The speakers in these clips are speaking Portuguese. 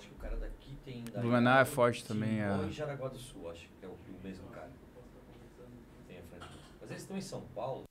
acho que o cara daqui tem... Blumenau é forte também. Timbó e Jaraguá do Sul, acho que é o mesmo cara. Tem a franquia. Mas eles estão em São Paulo.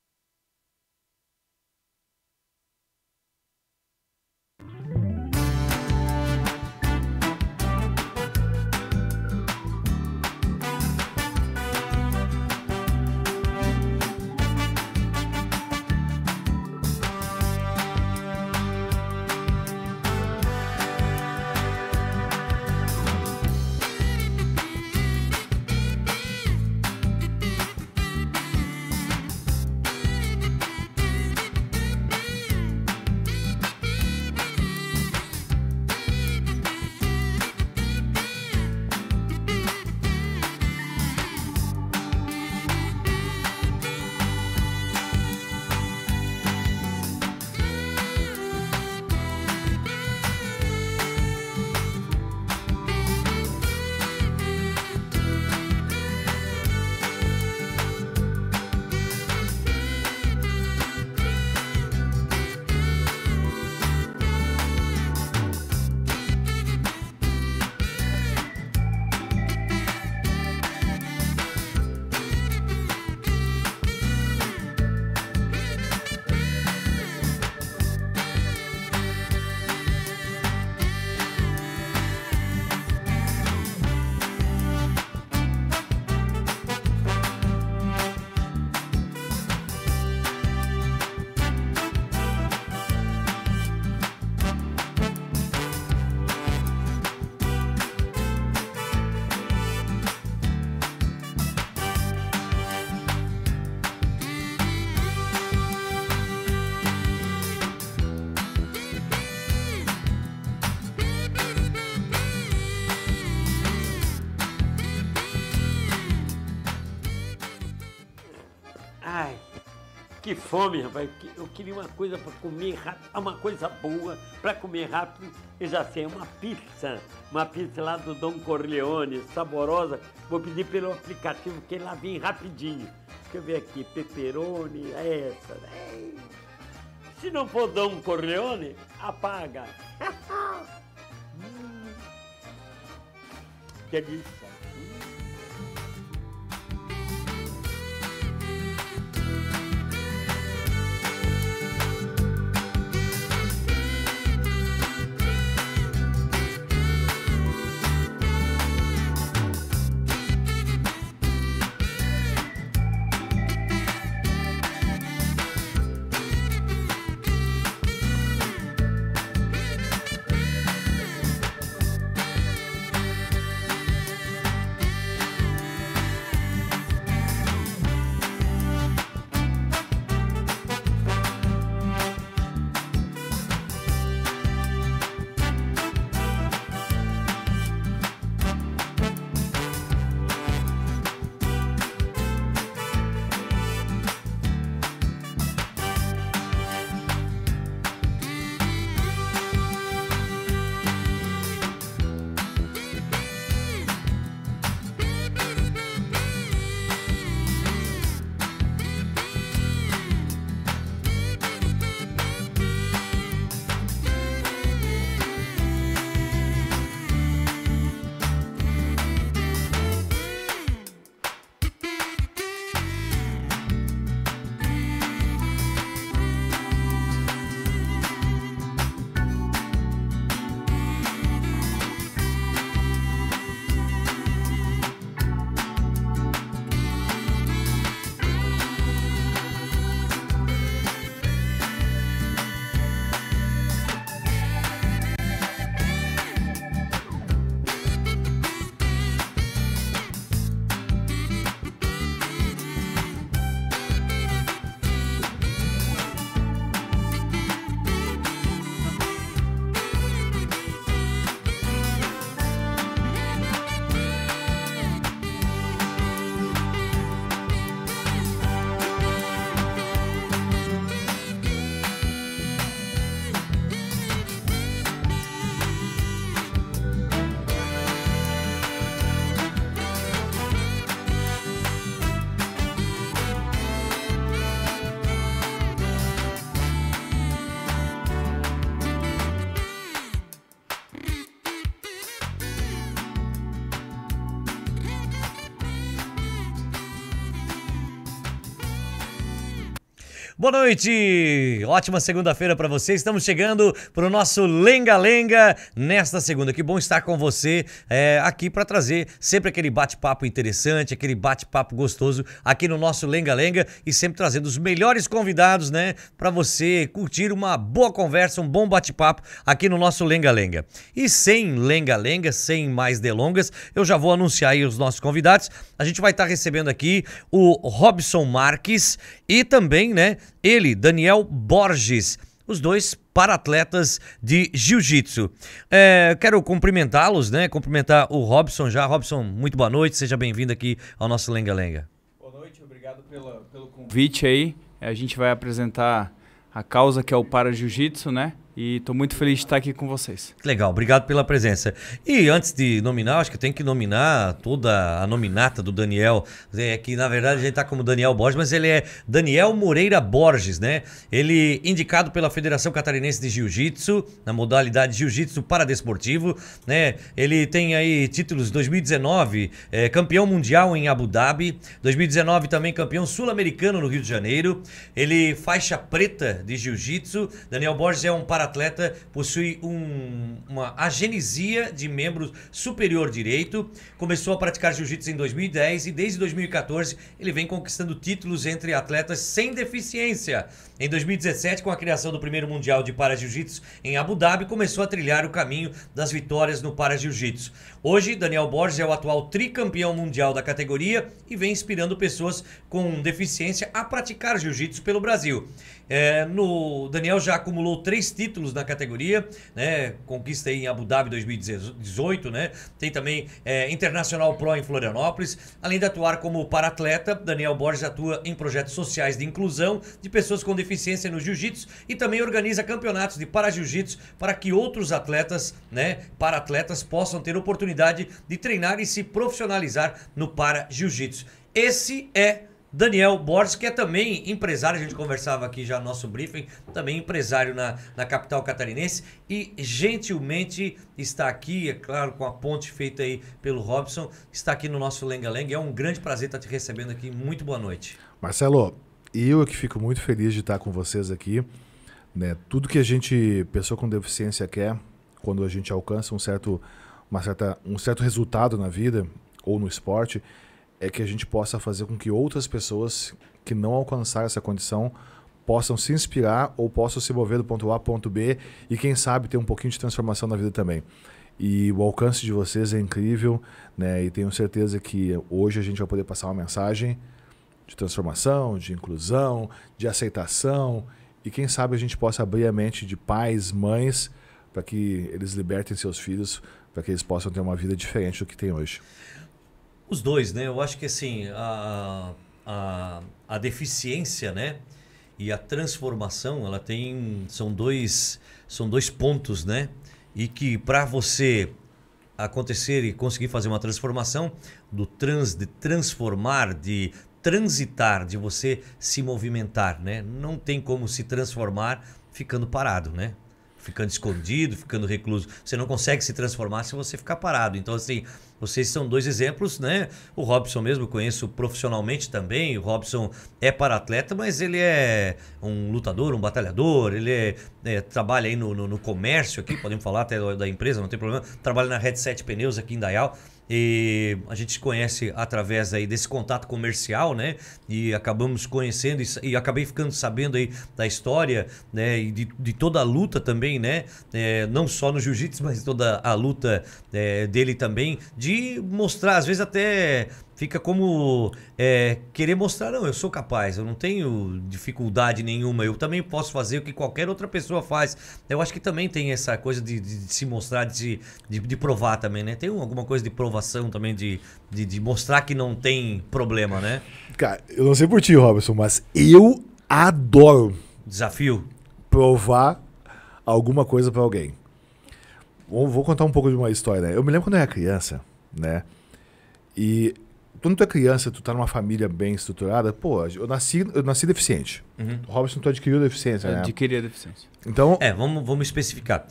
Ai, que fome, rapaz. Eu queria uma coisa para comer rápido, uma coisa boa para comer rápido. Eu já sei, uma pizza lá do Dom Corleone, saborosa. Vou pedir pelo aplicativo, que lá vem rapidinho. Deixa eu ver aqui, pepperoni, essa. Ei. Se não for Dom Corleone, apaga. Que delícia. Boa noite! Ótima segunda-feira para você. Estamos chegando para o nosso Lenga-Lenga nesta segunda. Que bom estar com você aqui para trazer sempre aquele bate-papo interessante, aquele bate-papo gostoso aqui no nosso Lenga-Lenga e sempre trazendo os melhores convidados, né? Para você curtir uma boa conversa, um bom bate-papo aqui no nosso Lenga-Lenga. E sem Lenga-Lenga, sem mais delongas, eu já vou anunciar aí os nossos convidados. A gente vai estar recebendo aqui o Robson Marques e também, né, ele, Daniel Borges, os dois para-atletas de jiu-jitsu. Quero cumprimentá-los, né, cumprimentar o Robson já. Robson, muito boa noite, seja bem-vindo aqui ao nosso Lenga-Lenga. Boa noite, obrigado pelo convite aí. A gente vai apresentar a causa que é o para-jiu-jitsu, né? E estou muito feliz de estar aqui com vocês. Legal, obrigado pela presença. E antes de nominar, acho que tem que nominar toda a nominata do Daniel, que na verdade a gente está como Daniel Borges, mas ele é Daniel Moreira Borges, né? Ele indicado pela Federação Catarinense de Jiu-Jitsu, na modalidade Jiu-Jitsu paradesportivo, né? Ele tem aí títulos 2019, campeão mundial em Abu Dhabi, 2019 também campeão sul-americano no Rio de Janeiro. Ele faixa preta de Jiu-Jitsu. Daniel Borges é um para-atleta, possui uma agenesia de membro superior direito, começou a praticar jiu-jitsu em 2010 e desde 2014 ele vem conquistando títulos entre atletas sem deficiência. Em 2017, com a criação do primeiro Mundial de Para-Jiu-Jitsu em Abu Dhabi, começou a trilhar o caminho das vitórias no Para-Jiu-Jitsu. Hoje, Daniel Borges é o atual tricampeão mundial da categoria e vem inspirando pessoas com deficiência a praticar jiu-jitsu pelo Brasil. Daniel já acumulou 3 títulos na categoria, né? Conquista aí em Abu Dhabi 2018, né? Tem também Internacional Pro em Florianópolis. Além de atuar como para-atleta, Daniel Borges atua em projetos sociais de inclusão de pessoas com deficiência no jiu-jitsu e também organiza campeonatos de para-jiu-jitsu para que outros atletas, né, para-atletas possam ter oportunidade de treinar e se profissionalizar no para-jiu-jitsu. Esse é Daniel Borges, que é também empresário, a gente conversava aqui já no nosso briefing, também empresário na capital catarinense e gentilmente está aqui, é claro, com a ponte feita aí pelo Robson, está aqui no nosso Lenga-Lenga. É um grande prazer estar te recebendo aqui. Muito boa noite. Marcelo, eu que fico muito feliz de estar com vocês aqui, né? Tudo que a gente, pessoa com deficiência, quer, quando a gente alcança um certo resultado na vida ou no esporte, é que a gente possa fazer com que outras pessoas que não alcançaram essa condição possam se inspirar ou possam se mover do ponto A ao ponto B e, quem sabe, ter um pouquinho de transformação na vida também. E o alcance de vocês é incrível, né? E tenho certeza que hoje a gente vai poder passar uma mensagem de transformação, de inclusão, de aceitação e, quem sabe, a gente possa abrir a mente de pais, mães, para que eles libertem seus filhos, para que eles possam ter uma vida diferente do que tem hoje. Os dois, né? Eu acho que assim, a deficiência, né? E a transformação, ela são dois pontos, né? E que para você acontecer e conseguir fazer uma transformação, de transformar, de transitar, de você se movimentar, né? Não tem como se transformar ficando parado, né? Ficando escondido, ficando recluso. Você não consegue se transformar se você ficar parado. Então, assim, vocês são dois exemplos, né? O Robson mesmo eu conheço profissionalmente também. O Robson é para-atleta, mas ele é um lutador, um batalhador. Ele trabalha aí no comércio aqui, podemos falar até da empresa, não tem problema. Trabalha na Red 7 Pneus aqui em Dayal. E a gente se conhece através aí desse contato comercial, né? E acabamos conhecendo e acabei ficando sabendo aí da história, né? E de toda a luta também, né? Não só no jiu-jitsu, mas toda a luta dele também, de mostrar, às vezes até fica como querer mostrar, não, eu sou capaz, eu não tenho dificuldade nenhuma, eu também posso fazer o que qualquer outra pessoa faz. Eu acho que também tem essa coisa de se mostrar, de provar também, né? Tem alguma coisa de provação também, de mostrar que não tem problema, né? Cara, eu não sei por ti, Robson, mas eu adoro desafio, provar alguma coisa pra alguém. Vou contar um pouco de uma história, né? Eu me lembro quando eu era criança, né? E quando tu é criança, tu tá numa família bem estruturada, pô, eu nasci deficiente. Uhum. Robson, tu adquiriu deficiência, né? Adquiri a deficiência. Então... vamos especificar.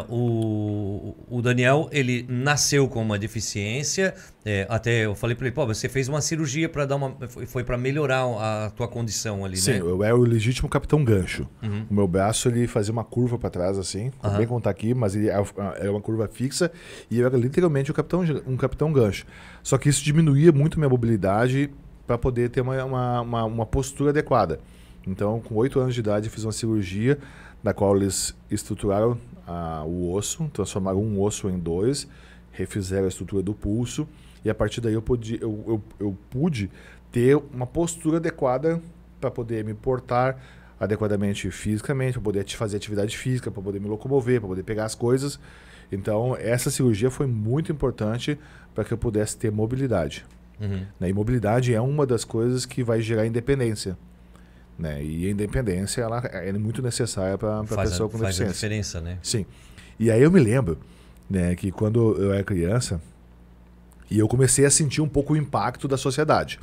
O o Daniel, ele nasceu com uma deficiência, até eu falei para ele, pô, você fez uma cirurgia para foi para melhorar a tua condição ali, Sim, né? eu era o legítimo capitão gancho. O meu braço, ele fazia uma curva para trás, assim, vou bem contar aqui, mas ele era uma curva fixa e eu era literalmente um capitão gancho. Só que isso diminuía muito minha mobilidade para poder ter uma postura adequada. Então, com 8 anos de idade, eu fiz uma cirurgia na qual eles estruturaram o osso, transformaram um osso em 2, refizeram a estrutura do pulso e a partir daí eu pude ter uma postura adequada para poder me portar adequadamente fisicamente, para poder fazer atividade física, para poder me locomover, para poder pegar as coisas. Então, essa cirurgia foi muito importante para que eu pudesse ter mobilidade. Né? E mobilidade é uma das coisas que vai gerar independência. Né? E a independência ela é muito necessária para a pessoa com deficiência. Faz a diferença, né? Sim. E aí eu me lembro, né, que quando eu era criança, e eu comecei a sentir um pouco o impacto da sociedade.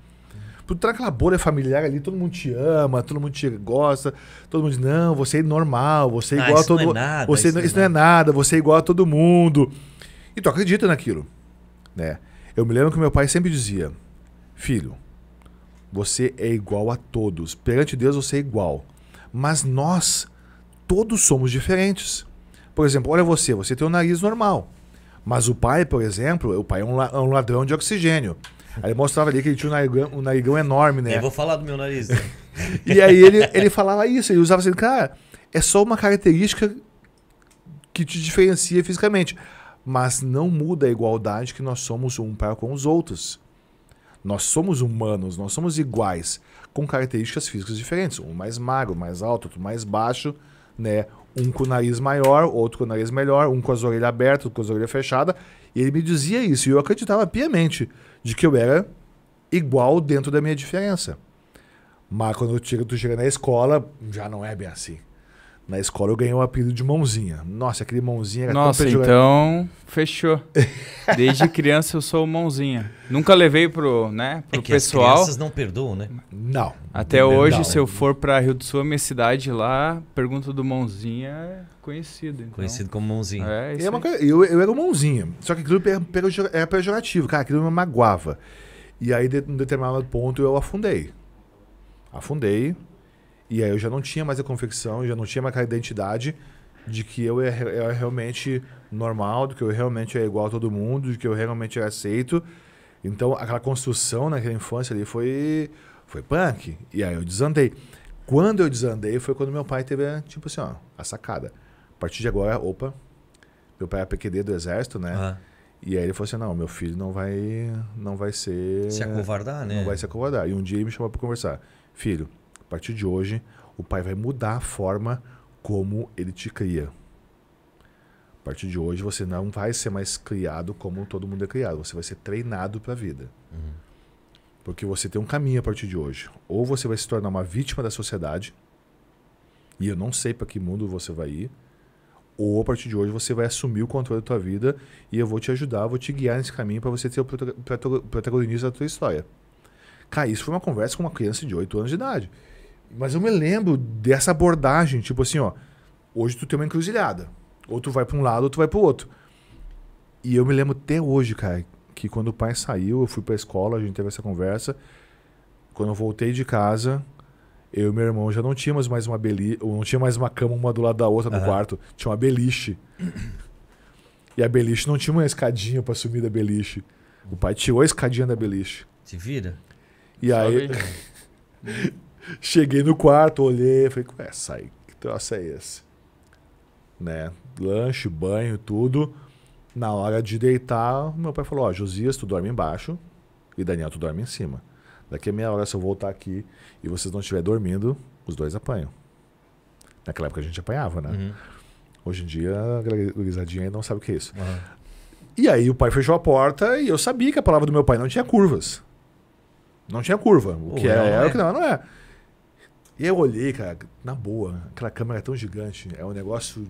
Por ter aquela bolha familiar ali, todo mundo te ama, todo mundo te gosta, todo mundo diz, não, você é normal, você é igual a todo mundo. Isso não é nada, você é igual a todo mundo. E tu acredita naquilo. Né? Eu me lembro que meu pai sempre dizia, filho, você é igual a todos. Perante Deus você é igual. Mas nós, todos somos diferentes. Por exemplo, olha você tem um nariz normal. Mas o pai, por exemplo, o pai é um ladrão de oxigênio. Aí ele mostrava ali que ele tinha um narigão enorme, né? Eu vou falar do meu nariz. Né? E aí ele falava isso, ele usava assim, cara, é só uma característica que te diferencia fisicamente. Mas não muda a igualdade que nós somos um para com os outros. Nós somos humanos, nós somos iguais, com características físicas diferentes. Um mais magro, mais alto, outro mais baixo, né? Um com o nariz maior, outro com o nariz melhor, um com as orelhas abertas, outro com as orelhas fechadas. E ele me dizia isso, e eu acreditava piamente de que eu era igual dentro da minha diferença. Mas quando tu chega na escola, já não é bem assim. Na escola eu ganhei o apelido de Mãozinha. Nossa, aquele Mãozinha era Nossa, tão pejorativo. então fechou. Desde criança eu sou o Mãozinha. Nunca levei pro pessoal. As crianças não perdoam, né? Não. Até hoje, se eu for pra Rio do Sul, a minha cidade lá, pergunta do Mãozinha é conhecido. Então. Conhecido como Mãozinha. É, Eu era o Mãozinha. Só que aquilo era pejorativo. Cara, aquilo me magoava. E aí, num determinado ponto, eu afundei. E aí eu já não tinha mais a convicção, já não tinha mais a identidade de que eu era realmente normal, de que eu realmente era igual a todo mundo, de que eu realmente era aceito. Então, aquela construção naquela infância ali foi punk. E aí eu desandei. Quando eu desandei foi quando meu pai teve, tipo assim, a sacada. A partir de agora, meu pai é PQD do Exército, né? E aí ele falou assim, não, meu filho não vai ser... Se acovardar, né? Não vai se acovardar. E um dia ele me chamou para conversar. Filho, a partir de hoje, o pai vai mudar a forma como ele te cria. A partir de hoje, você não vai ser mais criado como todo mundo é criado. Você vai ser treinado para a vida. Porque você tem um caminho a partir de hoje. Ou você vai se tornar uma vítima da sociedade, e eu não sei para que mundo você vai ir, ou a partir de hoje você vai assumir o controle da tua vida e eu vou te ajudar, vou te guiar nesse caminho para você ser o protagonista da tua história. Cara, isso foi uma conversa com uma criança de 8 anos de idade. Mas eu me lembro dessa abordagem, tipo assim, hoje tu tem uma encruzilhada. Ou tu vai para um lado, ou tu vai para o outro. E eu me lembro até hoje, cara, que quando o pai saiu, eu fui para a escola, a gente teve essa conversa. Quando eu voltei de casa, eu e meu irmão já não tínhamos mais uma beliche, não tinha mais uma cama uma do lado da outra no quarto, tinha uma beliche. E a beliche não tinha uma escadinha para subir da beliche. O pai tirou a escadinha da beliche. Se vira. E aí cheguei no quarto, olhei, falei, sai, que troço é esse? Né? Lanche, banho, tudo. Na hora de deitar, meu pai falou, Josias, tu dorme embaixo e Daniel, tu dorme em cima. Daqui a meia hora, se eu voltar aqui e vocês não estiverem dormindo, os dois apanham. Naquela época a gente apanhava, né? Hoje em dia, a gurizadinha não sabe o que é isso. E aí o pai fechou a porta e eu sabia que a palavra do meu pai não tinha curvas. Não tinha curva. O que é o que não é. E eu olhei, cara, na boa, aquela câmera é tão gigante, é um negócio...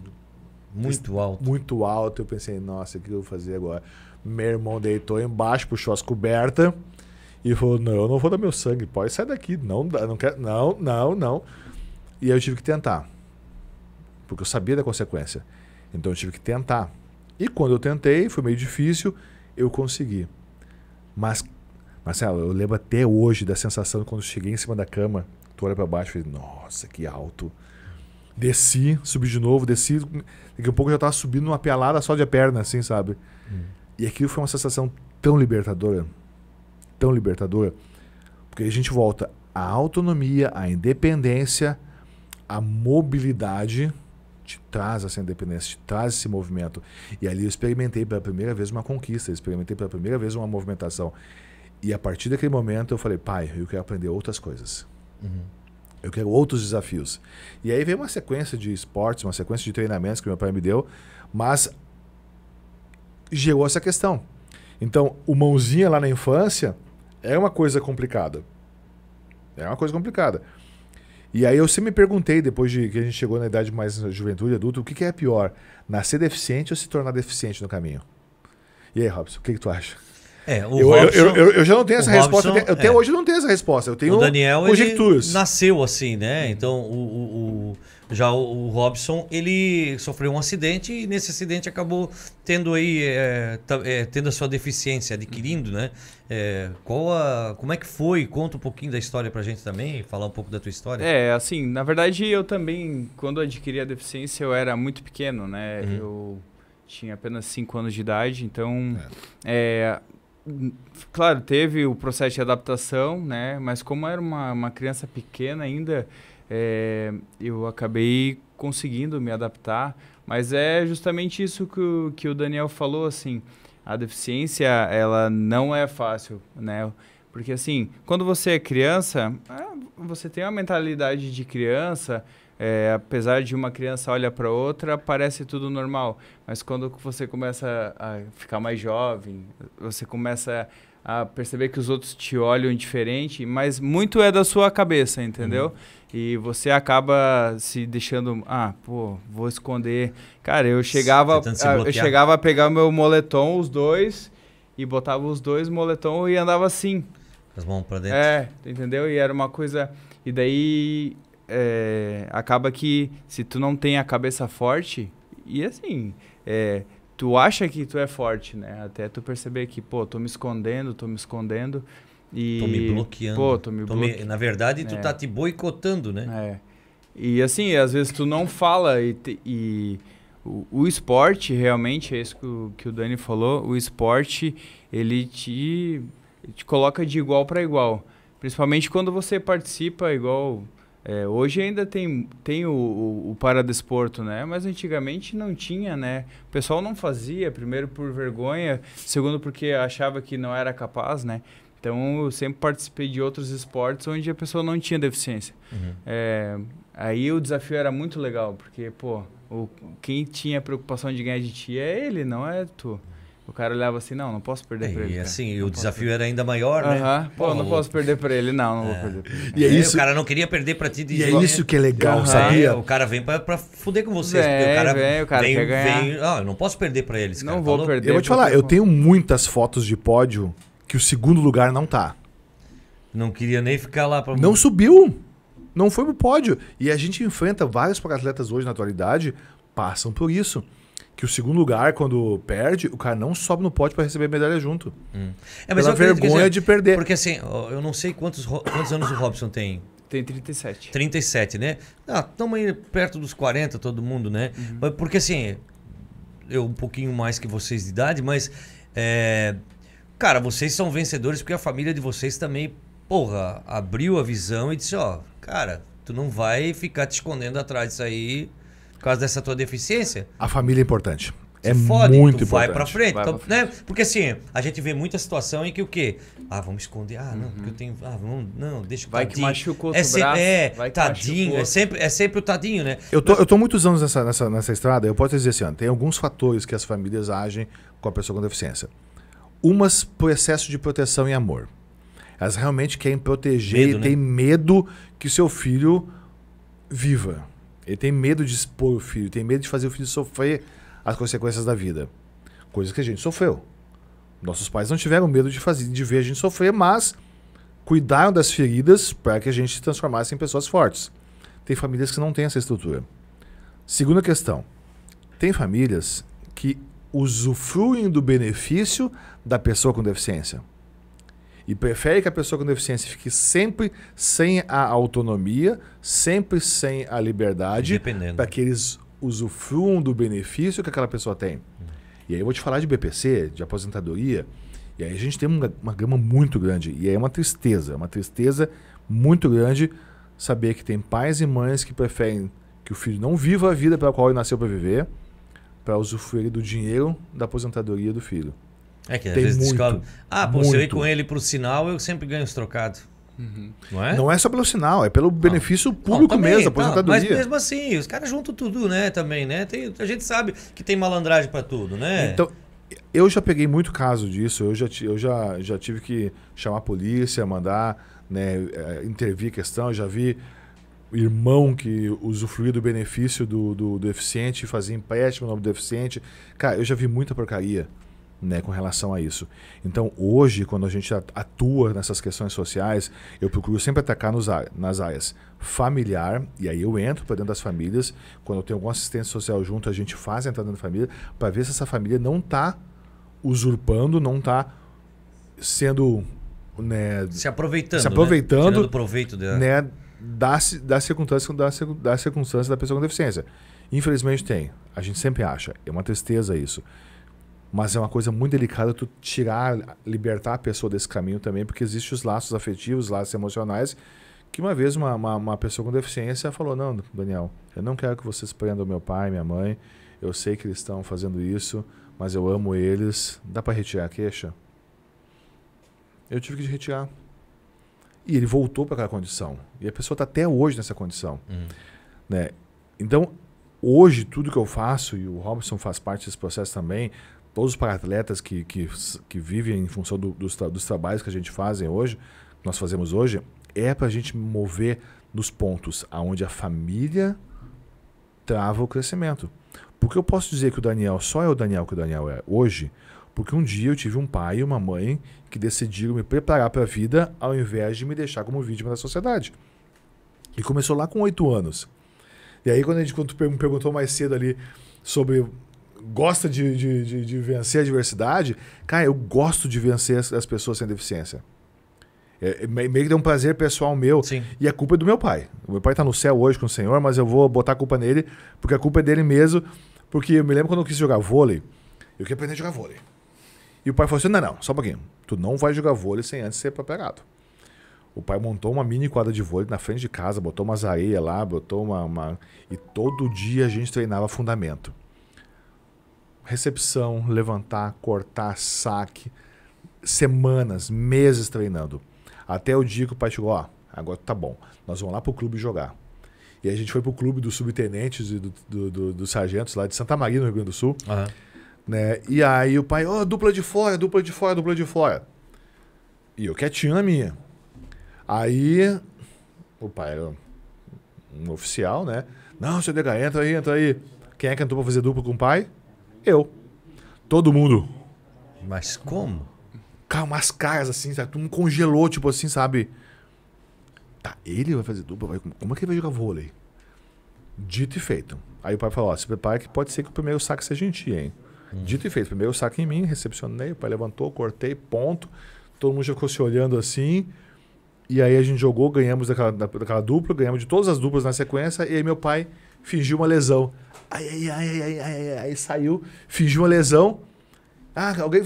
Muito alto. Muito alto. Eu pensei, nossa, o que eu vou fazer agora? Meu irmão deitou embaixo, puxou as cobertas e falou, não, eu não vou dar meu sangue, pode sair daqui. Não, não quero, não. E aí eu tive que tentar. Porque eu sabia da consequência. Então eu tive que tentar. E quando eu tentei, foi meio difícil, eu consegui. Mas, Marcelo, eu lembro até hoje da sensação de quando eu cheguei em cima da cama, tu olha pra baixo e falei, nossa, que alto. Desci, subi de novo, desci, daqui a pouco eu já tava subindo numa pelada só de perna, assim, sabe? E aquilo foi uma sensação tão libertadora, porque a gente volta à autonomia, à independência, à mobilidade, te traz essa independência, te traz esse movimento. E ali eu experimentei pela primeira vez uma conquista, experimentei pela primeira vez uma movimentação. E a partir daquele momento eu falei, pai, eu quero aprender outras coisas. Eu quero outros desafios. E aí veio uma sequência de esportes, uma sequência de treinamentos que meu pai me deu, mas gerou essa questão. Então, o mãozinha lá na infância é uma coisa complicada. E aí eu sempre me perguntei, depois de que a gente chegou na idade mais juventude, adulto, o que é pior? Nascer deficiente ou se tornar deficiente no caminho? E aí, Robson, o que tu acha? Eu já não tenho essa resposta. Até hoje eu não tenho essa resposta. Eu tenho o Daniel, conjecturas. Ele nasceu assim, né? Então, já o Robson, ele sofreu um acidente e nesse acidente acabou tendo aí, tendo a sua deficiência, adquirindo, né? Como é que foi? Conta um pouquinho da história pra gente também, falar um pouco da tua história. Assim, na verdade eu também, quando adquiri a deficiência, eu era muito pequeno, né? Eu tinha apenas 5 anos de idade, então... Claro, teve o processo de adaptação, né? Mas como era uma criança pequena ainda, eu acabei conseguindo me adaptar. Mas é justamente isso que o Daniel falou, assim, a deficiência, ela não é fácil, né? Porque, assim, quando você é criança, você tem uma mentalidade de criança, apesar de uma criança olhar para outra, parece tudo normal. Mas quando você começa a ficar mais jovem, você começa a perceber que os outros te olham diferente, mas muito é da sua cabeça, entendeu? E você acaba se deixando, vou esconder. Cara, eu chegava a pegar meu moletom, os dois, e botava os dois moletom e andava assim. As mãos pra dentro. Entendeu? E era uma coisa... E daí... acaba que se tu não tem a cabeça forte, e assim, tu acha que tu é forte, né? Até tu perceber que, tô me escondendo e... Tô me bloqueando. Na verdade, tu tá te boicotando, né? E assim, às vezes tu não fala e o esporte, realmente, é isso que o Dani falou, o esporte, ele te coloca de igual para igual. Principalmente quando você participa igual... hoje ainda tem o paradesporto, né? Mas antigamente não tinha, né? O pessoal não fazia, primeiro por vergonha, segundo porque achava que não era capaz, né? Então eu sempre participei de outros esportes onde a pessoa não tinha deficiência. Aí o desafio era muito legal, porque, quem tinha preocupação de ganhar de ti é ele, não é tu. O cara olhava assim, não posso perder pra ele. E assim, o desafio era ainda maior, né? Não posso perder pra ele, não vou perder pra ele. E é isso, o cara não queria perder pra ti. E é isso que é legal, sabia? O cara vem pra fuder com vocês. O cara quer ganhar. Eu não posso perder pra eles. Não vou perder. Eu vou te falar, eu tenho muitas fotos de pódio que o segundo lugar não tá. Não queria nem ficar lá pra... Não subiu. Não foi pro pódio. E a gente enfrenta vários atletas hoje na atualidade, passam por isso. Que o segundo lugar, quando perde, o cara não sobe no pódio para receber medalha junto. Mas pela vergonha de perder. Porque assim, eu não sei quantos anos o Robson tem. Tem 37. 37, né? Estamos aí perto dos 40, todo mundo, né? Porque assim, eu um pouquinho mais que vocês de idade, mas... cara, vocês são vencedores porque a família de vocês também, abriu a visão e disse, cara, tu não vai ficar te escondendo atrás disso aí... Por causa dessa tua deficiência. A família é importante. tu Muito importante. Vai pra frente. Então, né? Porque assim, a gente vê muita situação em que o quê? Vamos esconder. Não, porque eu tenho... não, deixa o vai tadinho. Que machuca outro braço. Tadinho. É sempre o tadinho, né? Eu tô muitos anos nessa estrada. Eu posso dizer assim, tem alguns fatores que as famílias agem com a pessoa com deficiência. Umas por excesso de proteção e amor. Elas realmente querem proteger e têm medo que seu filho viva. Ele tem medo de expor o filho, tem medo de fazer o filho sofrer as consequências da vida. Coisas que a gente sofreu. Nossos pais não tiveram medo de ver a gente sofrer, mas cuidaram das feridas para que a gente se transformasse em pessoas fortes. Tem famílias que não têm essa estrutura. Segunda questão. Tem famílias que usufruem do benefício da pessoa com deficiência. E prefere que a pessoa com deficiência fique sempre sem a autonomia, sempre sem a liberdade, para que eles usufruam do benefício que aquela pessoa tem. E aí eu vou te falar de BPC, de aposentadoria, e aí a gente tem uma gama muito grande. E aí é uma tristeza muito grande saber que tem pais e mães que preferem que o filho não viva a vida pela qual ele nasceu para viver, para usufruir do dinheiro da aposentadoria do filho. É que às Tem vezes muito, descobre, se eu ir muito. com ele pro sinal, eu sempre ganho os trocados. Não é? Não é só pelo sinal, é pelo benefício público mesmo, da aposentadoria. Mas mesmo assim, os caras juntam tudo, né, também, né? A gente sabe que tem malandragem para tudo, né? Então, eu já peguei muito caso disso, eu já tive que chamar a polícia, mandar, né, intervir a questão, eu já vi irmão que usufruía do benefício do deficiente, fazia empréstimo no nome do deficiente. Cara, eu já vi muita porcaria, né, com relação a isso. Então, hoje, quando a gente atua nessas questões sociais, eu procuro sempre atacar nas áreas familiar, e aí eu entro para dentro das famílias. Quando eu tenho algum assistente social junto, a gente faz a entrada da família para ver se essa família não está usurpando, não está sendo, né, se aproveitando, né? Tirando proveito dela. Né, das circunstâncias da pessoa com deficiência. Infelizmente tem. A gente sempre acha. É uma tristeza isso. Mas é uma coisa muito delicada tu libertar a pessoa desse caminho também, porque existem os laços afetivos, os laços emocionais, que uma vez uma pessoa com deficiência falou, não, Daniel, eu não quero que vocês prendam meu pai, minha mãe, eu sei que eles estão fazendo isso, mas eu amo eles, dá para retirar a queixa? Eu tive que retirar. E ele voltou para aquela condição. E a pessoa está até hoje nessa condição. Né? Então, hoje, tudo que eu faço, e o Robson faz parte desse processo também, todos os para-atletas que vivem em função dos trabalhos que a gente hoje, que nós fazemos hoje, é para a gente mover nos pontos onde a família trava o crescimento. Porque eu posso dizer que o Daniel só é o Daniel que o Daniel é hoje, porque um dia eu tive um pai e uma mãe que decidiram me preparar para a vida ao invés de me deixar como vítima da sociedade. E começou lá com 8 anos. E aí quando tu me perguntou mais cedo ali sobre gosta de vencer a adversidade, cara, eu gosto de vencer as pessoas sem deficiência. Meio que é um prazer pessoal meu. Sim. E a culpa é do meu pai. O meu pai está no céu hoje com o Senhor, mas eu vou botar a culpa nele, porque a culpa é dele mesmo. Porque eu me lembro quando eu quis jogar vôlei, eu queria aprender a jogar vôlei. E o pai falou assim, não, só um pouquinho. Tu não vai jogar vôlei sem antes ser preparado. O pai montou uma mini quadra de vôlei na frente de casa, botou umas areias lá, botou E todo dia a gente treinava fundamento. Recepção, levantar, cortar, saque. Semanas, meses treinando. Até o dia que o pai chegou, agora tá bom, nós vamos lá pro clube jogar. E aí a gente foi pro clube dos subtenentes e dos sargentos lá de Santa Maria, no Rio Grande do Sul. Uhum. Né? E aí o pai, dupla de fora, dupla de fora, dupla de fora. E eu quietinho na minha. Aí o pai era um oficial, né? Não, seu DH, entra aí. Quem é que entrou pra fazer dupla com o pai? Eu. Todo mundo. Mas como? Cara, umas caras assim, sabe? Tu me congelou, tipo assim, sabe? Tá, ele vai fazer dupla, como é que ele vai jogar vôlei? Dito e feito. Aí o pai falou, se prepara que pode ser que o primeiro saque seja em ti, hein? Dito e feito, primeiro saque em mim, recepcionei, o pai levantou, cortei, ponto. Todo mundo já ficou se olhando assim. E aí a gente jogou, ganhamos daquela dupla, ganhamos de todas as duplas na sequência, e aí meu pai fingiu uma lesão. Aí saiu, fingiu uma lesão.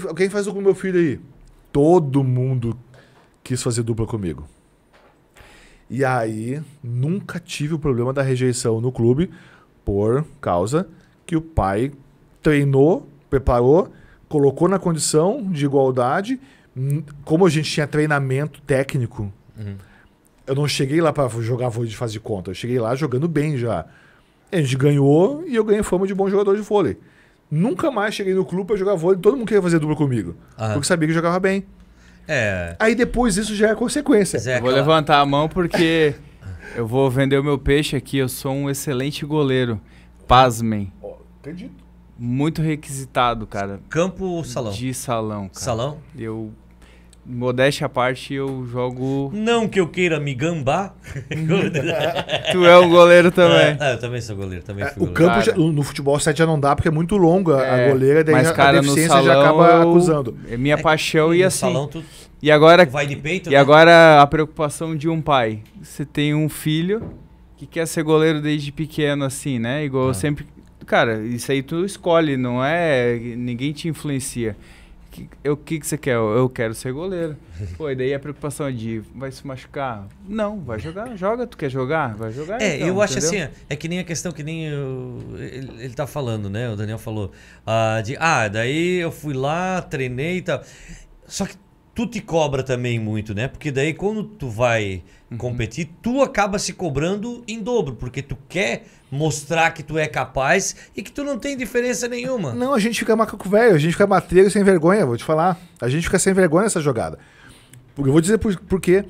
Alguém faz dupla com meu filho aí. Todo mundo quis fazer dupla comigo. E aí, nunca tive o problema da rejeição no clube, por causa que o pai treinou, preparou, colocou na condição de igualdade. Como a gente tinha treinamento técnico, eu não cheguei lá para jogar vôlei de fase de conta. Eu cheguei lá jogando bem já. A gente ganhou e eu ganhei fama de bom jogador de vôlei. Nunca mais cheguei no clube para jogar vôlei. Todo mundo queria fazer dupla comigo. Porque sabia que eu jogava bem. Aí depois isso já é consequência. Eu vou levantar a mão porque eu vou vender o meu peixe aqui. Eu sou um excelente goleiro. Pasmem. Acredito. Muito requisitado, cara. Campo ou salão? De salão, cara. Salão? modéstia à parte, eu jogo... Não que eu queira me gambar. Tu é um goleiro também. Eu também sou goleiro, também fui O goleiro. campo no futebol 7 já não dá porque é muito longo a goleira, daí mas, a cara, no deficiência salão, já acaba acusando. É minha paixão e no assim... salão tu E agora, vai de peito, e né? agora a preocupação de um pai. Você tem um filho que quer ser goleiro desde pequeno, assim, né? Igual eu sempre... Cara, isso aí tu escolhe, não é... Ninguém te influencia. O que você quer? Eu quero ser goleiro. Pô, e daí a preocupação de... Vai se machucar? Não, vai jogar. Joga, tu quer jogar? Vai jogar, então, Eu acho entendeu? assim, é que nem a questão que nem ele tá falando, né? O Daniel falou. Daí eu fui lá, treinei e tal. Só que tu te cobra também muito, né? Porque daí quando tu vai competir, tu acaba se cobrando em dobro, porque tu quer mostrar que tu é capaz e que tu não tem diferença nenhuma. Não, a gente fica macaco velho, a gente fica matreiro e sem vergonha, vou te falar. A gente fica sem vergonha nessa jogada. Eu vou dizer por quê.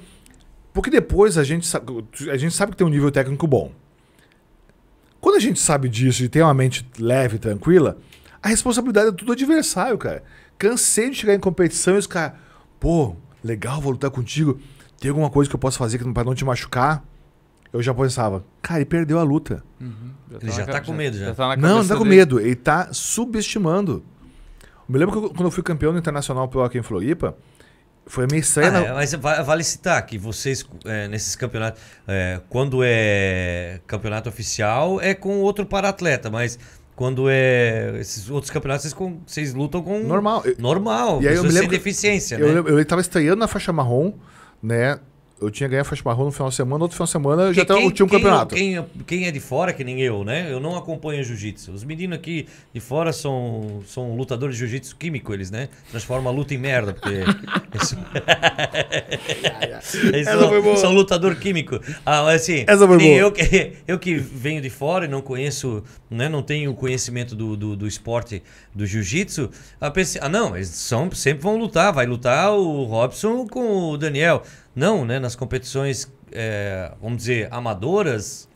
Porque depois a gente sabe que tem um nível técnico bom. Quando a gente sabe disso e tem uma mente leve e tranquila, a responsabilidade é tudo do adversário, cara. Cansei de chegar em competição e os caras, pô, legal, vou lutar contigo. Tem alguma coisa que eu posso fazer pra não te machucar? Eu já pensava, cara, ele perdeu a luta. Ele já tá com medo, já. tá na Não, não cabeça tá com dele. medo. Ele tá subestimando. Eu me lembro que quando eu fui campeão do Internacional Pro aqui em Floripa, foi a minha estreia Mas vale citar que vocês, nesses campeonatos, quando é campeonato oficial, é com outro para-atleta, mas quando é esses outros campeonatos, vocês lutam com... normal. Normal, E aí eu me pessoas sem lembro que deficiência, Eu tava estreando na faixa marrom, né? Eu tinha ganho a faixa marrom no final de semana, outro final de semana eu tinha um campeonato. Quem é de fora, que nem eu, né? Eu não acompanho jiu-jitsu. Os meninos aqui de fora são lutadores de jiu-jitsu químico, eles, né? Transformam a luta em merda, porque... eles são lutador químico. Mas assim, Essa foi nem boa. eu que venho de fora e não conheço, né? Não tenho conhecimento do esporte do jiu-jitsu, pensei, não, eles sempre vão lutar. Vai lutar o Robson com o Daniel. Não, né? Nas competições, vamos dizer, amadoras,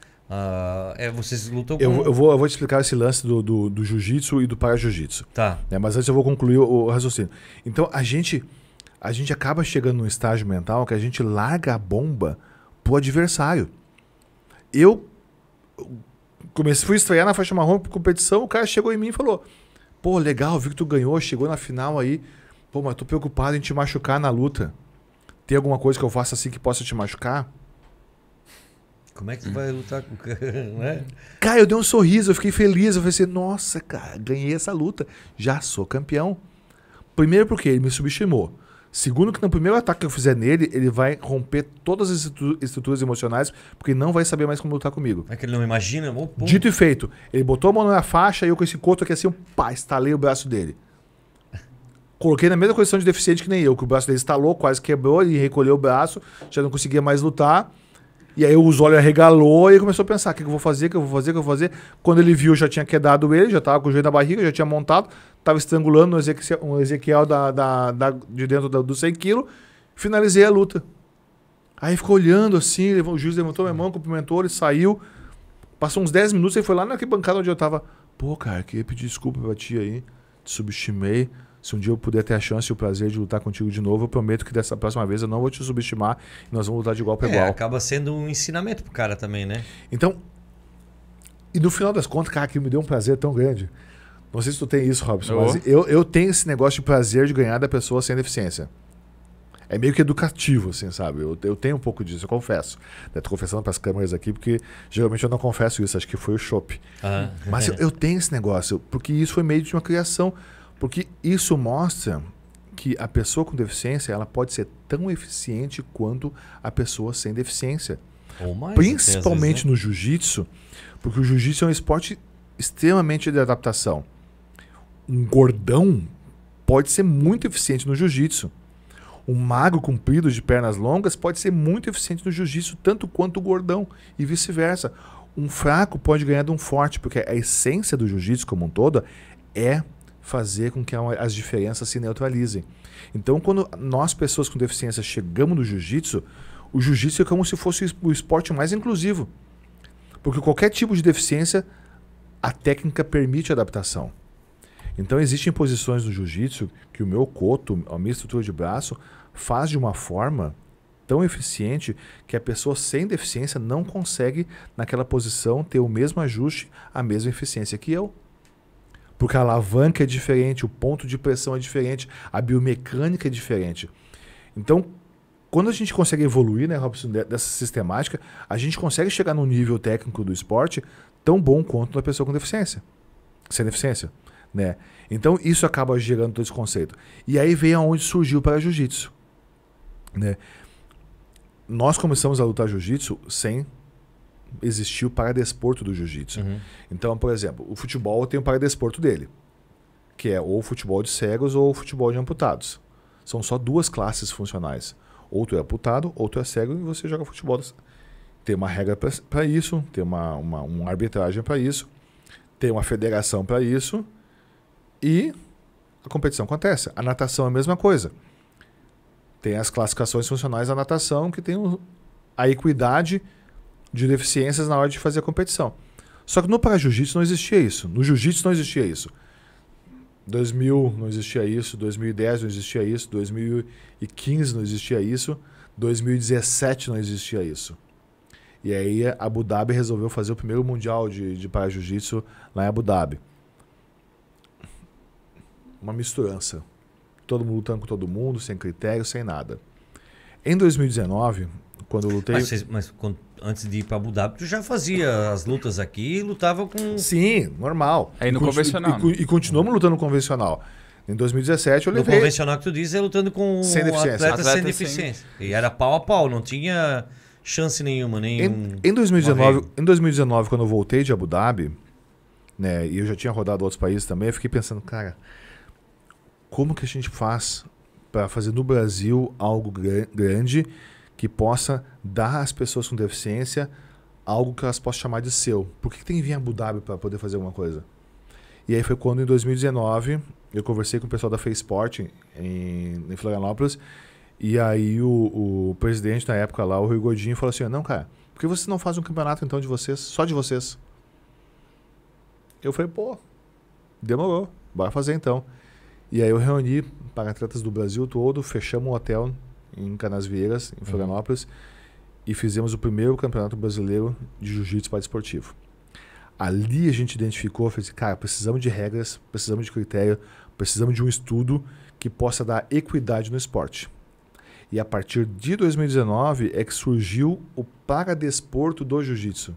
vocês lutam com... Eu vou te explicar esse lance do jiu-jitsu e do para-jiu-jitsu. Tá. Mas antes eu vou concluir o raciocínio. Então, a gente acaba chegando num estágio mental que a gente larga a bomba pro adversário. Eu fui estrear na faixa marrom pra competição, o cara chegou em mim e falou, pô, legal, vi que tu ganhou, chegou na final aí, pô, mas tô preocupado em te machucar na luta. Tem alguma coisa que eu faça assim que possa te machucar? Como é que tu vai lutar com o cara, né? Cara, eu dei um sorriso, eu fiquei feliz. Eu falei assim, nossa, cara, ganhei essa luta. Já sou campeão. Primeiro porque ele me subestimou. Segundo que no primeiro ataque que eu fizer nele, ele vai romper todas as estruturas emocionais, porque não vai saber mais como lutar comigo. É que ele não imagina? Pum. Dito e feito. Ele botou a mão na faixa e eu com esse coto aqui assim, estalei o braço dele. Coloquei na mesma condição de deficiente que nem eu, que o braço dele estalou, quase quebrou, ele recolheu o braço, já não conseguia mais lutar. E aí os olhos arregalou e ele começou a pensar, o que eu vou fazer, o que eu vou fazer. Quando ele viu, já tinha quedado ele, já tava com o joelho na barriga, já tinha montado, tava estrangulando um Ezequiel de dentro do 100 kg, finalizei a luta. Aí ficou olhando assim, o juiz levantou minha mão, cumprimentou, ele saiu. Passou uns 10 minutos, ele foi lá na bancada onde eu tava. Pô, cara, queria pedir desculpa pra ti aí, te subestimei. Se um dia eu puder ter a chance e o prazer de lutar contigo de novo, eu prometo que dessa próxima vez eu não vou te subestimar e nós vamos lutar de igual para igual. Acaba sendo um ensinamento pro cara também, né? Então, e no final das contas, cara, que me deu um prazer tão grande. Não sei se tu tem isso, Robson, mas eu tenho esse negócio de prazer de ganhar da pessoa sem deficiência. É meio que educativo, assim, sabe? Eu tenho um pouco disso, eu confesso. Tô confessando para as câmeras aqui, porque geralmente eu não confesso isso, acho que foi o chopp. Mas eu tenho esse negócio, porque isso foi meio de uma criação. Porque isso mostra que a pessoa com deficiência ela pode ser tão eficiente quanto a pessoa sem deficiência. Ou mais, principalmente até, às vezes, né? no jiu-jitsu, porque o jiu-jitsu é um esporte extremamente de adaptação. Um gordão pode ser muito eficiente no jiu-jitsu. Um magro comprido de pernas longas pode ser muito eficiente no jiu-jitsu, tanto quanto o gordão, e vice-versa. Um fraco pode ganhar de um forte, porque a essência do jiu-jitsu como um todo é fazer com que as diferenças se neutralizem. Então, quando nós, pessoas com deficiência, chegamos no jiu-jitsu, o jiu-jitsu é como se fosse o esporte mais inclusivo. Porque qualquer tipo de deficiência, a técnica permite adaptação. Então existem posições no jiu-jitsu que o meu koto, a minha estrutura de braço, faz de uma forma tão eficiente que a pessoa sem deficiência não consegue, naquela posição, ter o mesmo ajuste, a mesma eficiência que eu. Porque a alavanca é diferente, o ponto de pressão é diferente, a biomecânica é diferente. Então, quando a gente consegue evoluir, né, Robson, dessa sistemática, a gente consegue chegar num nível técnico do esporte tão bom quanto da pessoa com deficiência. Sem deficiência. Né? Então, isso acaba gerando todo esse conceito. E aí vem aonde surgiu para jiu-jitsu. Né? Nós começamos a lutar jiu-jitsu sem existir o paradesporto do jiu-jitsu. Então, por exemplo, o futebol tem o paradesporto dele, que é ou o futebol de cegos ou o futebol de amputados. São só duas classes funcionais. Ou tu é amputado, ou tu é cego e você joga futebol. Tem uma regra para isso, tem uma arbitragem para isso, tem uma federação para isso e a competição acontece. A natação é a mesma coisa. Tem as classificações funcionais da natação que tem a equidade de deficiências na hora de fazer a competição. Só que no para-jiu-jitsu não existia isso. No jiu-jitsu não existia isso. 2000 não existia isso, 2010 não existia isso, 2015 não existia isso, 2017 não existia isso. E aí Abu Dhabi resolveu fazer o primeiro mundial de para-jiu-jitsu lá em Abu Dhabi. Uma misturança. Todo mundo lutando com todo mundo, sem critério, sem nada. Em 2019, quando eu lutei... Antes de ir para Abu Dhabi, tu já fazia as lutas aqui e lutava com... Sim, normal. Aí no convencional. E continuamos lutando no convencional. Em 2017 eu levei... No convencional que tu diz é lutando com atletas sem deficiência. E era pau a pau, não tinha chance nenhuma. Em 2019, quando eu voltei de Abu Dhabi, né, e eu já tinha rodado outros países também, eu fiquei pensando, cara, como que a gente faz para fazer no Brasil algo grande que possa dar às pessoas com deficiência algo que elas possam chamar de seu? Por que tem que vir a Abu Dhabi para poder fazer alguma coisa? E aí foi quando, em 2019, eu conversei com o pessoal da Feisport em Florianópolis, e aí o presidente na época lá, o Rui Godinho, falou assim, não, cara, por que vocês não fazem um campeonato então de vocês, só de vocês? Eu falei, pô, demorou, bora fazer então. E aí eu reuni para atletas do Brasil todo, fechamos um hotel em Canasvieiras, em Florianópolis, e fizemos o primeiro campeonato brasileiro de jiu-jitsu paradesportivo. Ali a gente identificou, fez, cara, precisamos de regras, precisamos de critério, precisamos de um estudo que possa dar equidade no esporte. E a partir de 2019 é que surgiu o paradesporto do jiu-jitsu.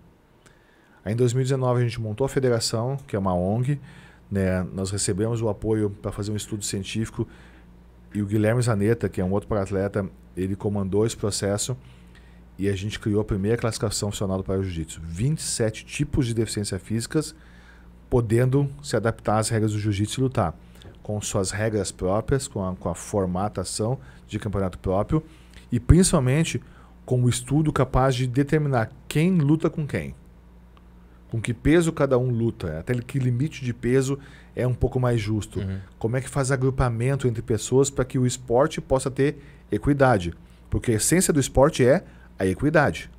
Aí em 2019 a gente montou a federação, que é uma ONG, né? Nós recebemos o apoio para fazer um estudo científico e o Guilherme Zanetta, que é um outro paratleta, ele comandou esse processo e a gente criou a primeira classificação funcional para o jiu-jitsu. 27 tipos de deficiência físicas podendo se adaptar às regras do jiu-jitsu e lutar, com suas regras próprias, com a formatação de campeonato próprio e principalmente com o estudo capaz de determinar quem luta com quem. Com que peso cada um luta, até que limite de peso é um pouco mais justo. Como é que faz agrupamento entre pessoas para que o esporte possa ter equidade? Porque a essência do esporte é a equidade.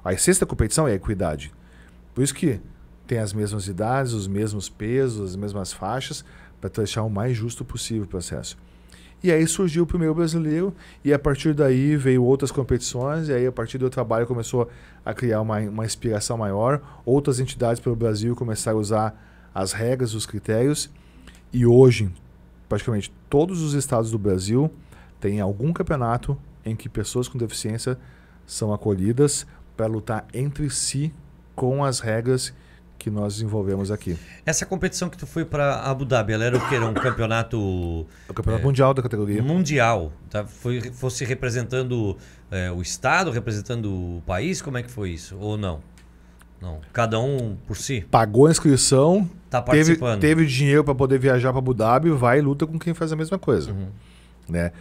A essência da competição é a equidade. Por isso que tem as mesmas idades, os mesmos pesos, as mesmas faixas, para deixar o mais justo possível o processo. E aí surgiu o primeiro brasileiro, e a partir daí veio outras competições, e aí a partir do trabalho começou a criar uma inspiração maior. Outras entidades pelo Brasil começaram a usar as regras, os critérios, e hoje, praticamente todos os estados do Brasil têm algum campeonato em que pessoas com deficiência são acolhidas para lutar entre si com as regras que nós desenvolvemos aqui. Essa competição que tu foi para Abu Dhabi, ela era o que? Era um campeonato... O campeonato mundial da categoria. Mundial. Tá? Fosse representando o estado, representando o país? Como é que foi isso? Ou não? Não. Cada um por si? Pagou a inscrição, tá participando. Teve dinheiro para poder viajar para Abu Dhabi, vai e luta com quem faz a mesma coisa. Né?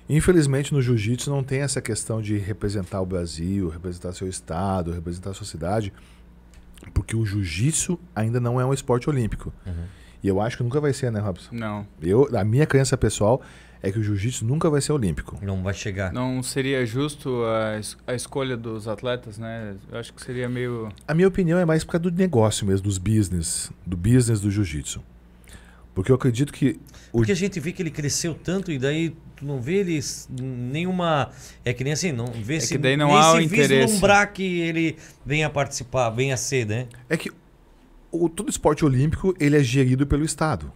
Infelizmente no jiu-jitsu não tem essa questão de representar o Brasil, representar seu estado, representar a sua cidade, porque o jiu-jitsu ainda não é um esporte olímpico. E eu acho que nunca vai ser, né, Robson? Não. A minha crença pessoal é que o jiu-jitsu nunca vai ser olímpico. Não vai chegar. Não seria justo a escolha dos atletas, né? Eu acho que seria meio... A minha opinião é mais por causa do negócio mesmo, do business do jiu-jitsu. Porque eu acredito que... Porque a gente vê que ele cresceu tanto e daí tu não vê ele nenhuma... É que nem assim, não vê se que daí não nem há o se interesse. vislumbrar que ele venha participar, venha ser, né? É que todo esporte olímpico, ele é gerido pelo Estado.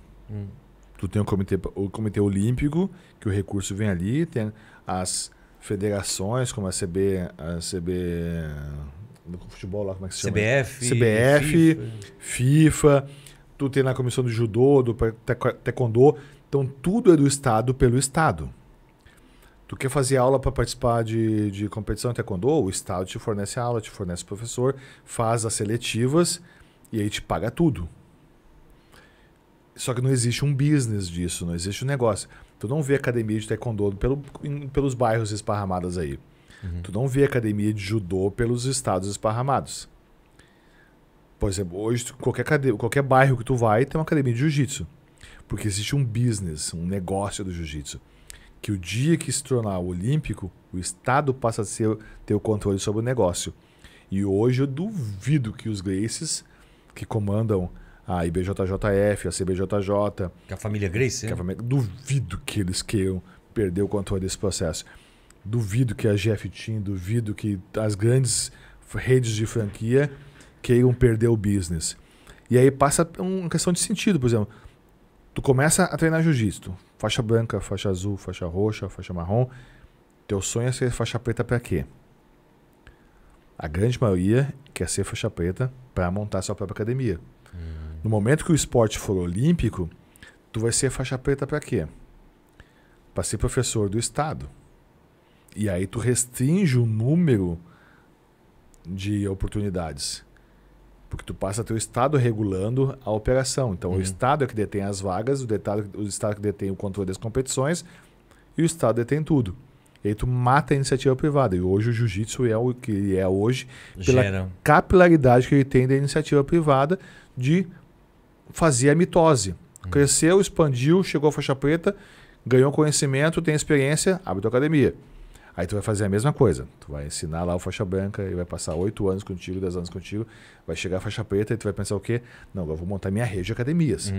Tu tem o comitê olímpico, que o recurso vem ali, tem as federações, como a CB do futebol lá, como é que se chama? CBF, FIFA, tu tem na comissão do judô, do taekwondo, então tudo é do Estado pelo Estado. Tu quer fazer aula para participar de competição de taekwondo, o Estado te fornece aula, te fornece professor, faz as seletivas e aí te paga tudo. Só que não existe um business disso, não existe um negócio. Tu não vê academia de taekwondo pelos bairros esparramados aí. Tu não vê academia de judô pelos estados esparramados. Por exemplo, hoje qualquer bairro que tu vai tem uma academia de jiu-jitsu. Porque existe um business, um negócio do jiu-jitsu. Que o dia que se tornar olímpico, o Estado passa a ter o controle sobre o negócio. E hoje eu duvido que os Gracies, que comandam a IBJJF, a CBJJ... Que a família Gracie, duvido que eles queiram perder o controle desse processo. Duvido que a GF Team, duvido que as grandes redes de franquia queiram perder o business. E aí passa uma questão de sentido, por exemplo. Tu começa a treinar jiu-jitsu, faixa branca, faixa azul, faixa roxa, faixa marrom. Teu sonho é ser faixa preta para quê? A grande maioria quer ser faixa preta para montar sua própria academia. No momento que o esporte for olímpico, tu vai ser faixa preta para quê? Para ser professor do Estado. E aí tu restringe o número de oportunidades. Porque tu passa teu Estado regulando a operação. Então o Estado é que detém as vagas, o Estado que detém o controle das competições e o Estado detém tudo. E aí tu mata a iniciativa privada. E hoje o jiu-jitsu é o que ele é hoje pela capilaridade que ele tem da iniciativa privada de fazer a mitose. Cresceu, expandiu, chegou à faixa preta, ganhou conhecimento, tem experiência, abre tua academia. Aí tu vai fazer a mesma coisa. Tu vai ensinar lá o faixa branca, ele vai passar 8 anos contigo, 10 anos contigo, vai chegar a faixa preta e tu vai pensar o quê? Não, agora eu vou montar minha rede de academias.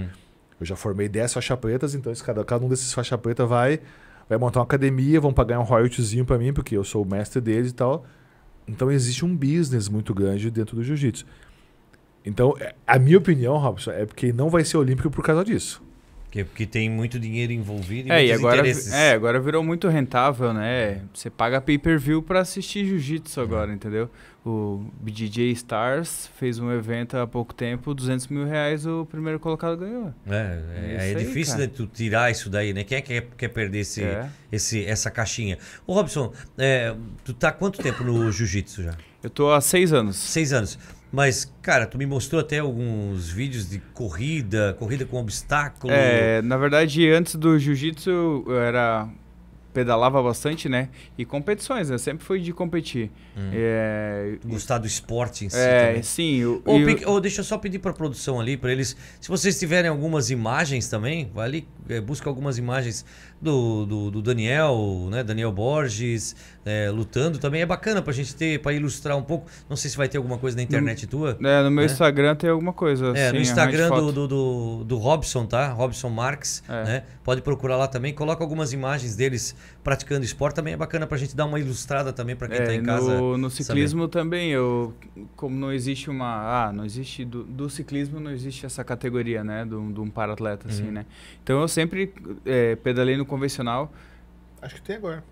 Eu já formei 10 faixa pretas, então cada um desses faixa preta vai montar uma academia, vão pagar um royaltyzinho pra mim, porque eu sou o mestre deles e tal. Então existe um business muito grande dentro do jiu-jitsu. Então, a minha opinião, Robson, é porque não vai ser olímpico por causa disso. Porque tem muito dinheiro envolvido e muitos interesses. Agora virou muito rentável, né? Você paga pay-per-view pra assistir jiu-jitsu agora, entendeu? O BJJ Stars fez um evento há pouco tempo, R$200 mil o primeiro colocado ganhou. É difícil de tu tirar isso daí, né? Quem é que quer perder essa caixinha? Ô Robson, tu tá há quanto tempo no jiu-jitsu já? Eu tô há 6 anos. 6 anos. Mas, cara, tu me mostrou até alguns vídeos de corrida com obstáculo. Na verdade, antes do jiu-jitsu, eu pedalava bastante, né? E competições, eu sempre fui de competir. Gostar do esporte em si também. Sim. Deixa eu só pedir pra produção ali, pra eles... Se vocês tiverem algumas imagens também, vai ali, busca algumas imagens do Daniel, né? Daniel Borges, lutando. Também é bacana pra gente ter, pra ilustrar um pouco. Não sei se vai ter alguma coisa na internet tua. No meu Instagram tem alguma coisa. No Instagram do Robson, tá? Robson Marques, né? Pode procurar lá também. Coloca algumas imagens deles praticando esporte. Também é bacana pra gente dar uma ilustrada também pra quem tá em casa. No ciclismo saber. Também, como não existe do ciclismo não existe essa categoria, né? De um para-atleta, assim, né? Então eu sempre pedalei no convencional. Acho que tem agora.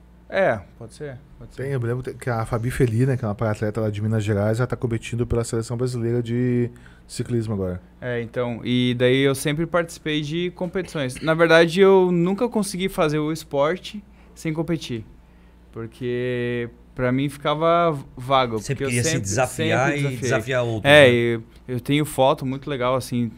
Pode ser. Tem, eu lembro que a Fabi Feli, né, que é uma para-atleta lá de Minas Gerais, ela tá competindo pela seleção brasileira de ciclismo agora. Então, e daí eu sempre participei de competições. Na verdade, eu nunca consegui fazer o esporte sem competir, porque pra mim ficava vago. Você queria se desafiar e desafiar outros. Eu tenho foto muito legal, assim,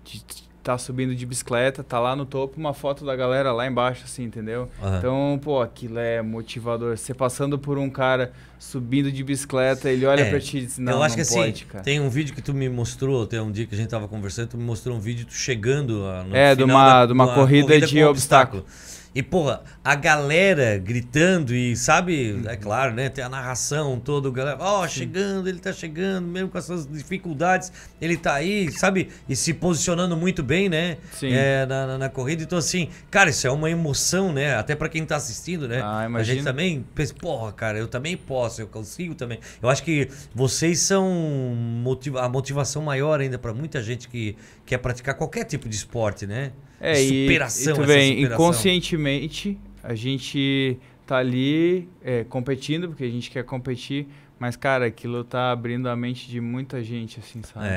de tá subindo de bicicleta, tá lá no topo, uma foto da galera lá embaixo, assim, entendeu? Então, aquilo é motivador. Você passando por um cara subindo de bicicleta, ele olha pra ti e diz, não, eu acho que pode, assim, cara. Tem um vídeo que tu me mostrou, até um dia que a gente tava conversando, tu me mostrou um vídeo tu chegando no final de uma corrida de obstáculo. E, porra, a galera gritando e, sabe, é claro, né? Tem a narração toda, galera, chegando, ele tá chegando, mesmo com essas dificuldades, ele tá aí, sabe? E se posicionando muito bem, né? Sim. Na corrida. Então, assim, cara, isso é uma emoção, né? Até pra quem tá assistindo, né? Ah, a imagina. gente também pensa, porra, cara, eu também posso, eu consigo também. Eu acho que vocês são a motivação maior ainda pra muita gente que quer praticar qualquer tipo de esporte, né? Superação, inconscientemente a gente tá ali competindo, porque a gente quer competir, mas, cara, aquilo tá abrindo a mente de muita gente, assim, sabe?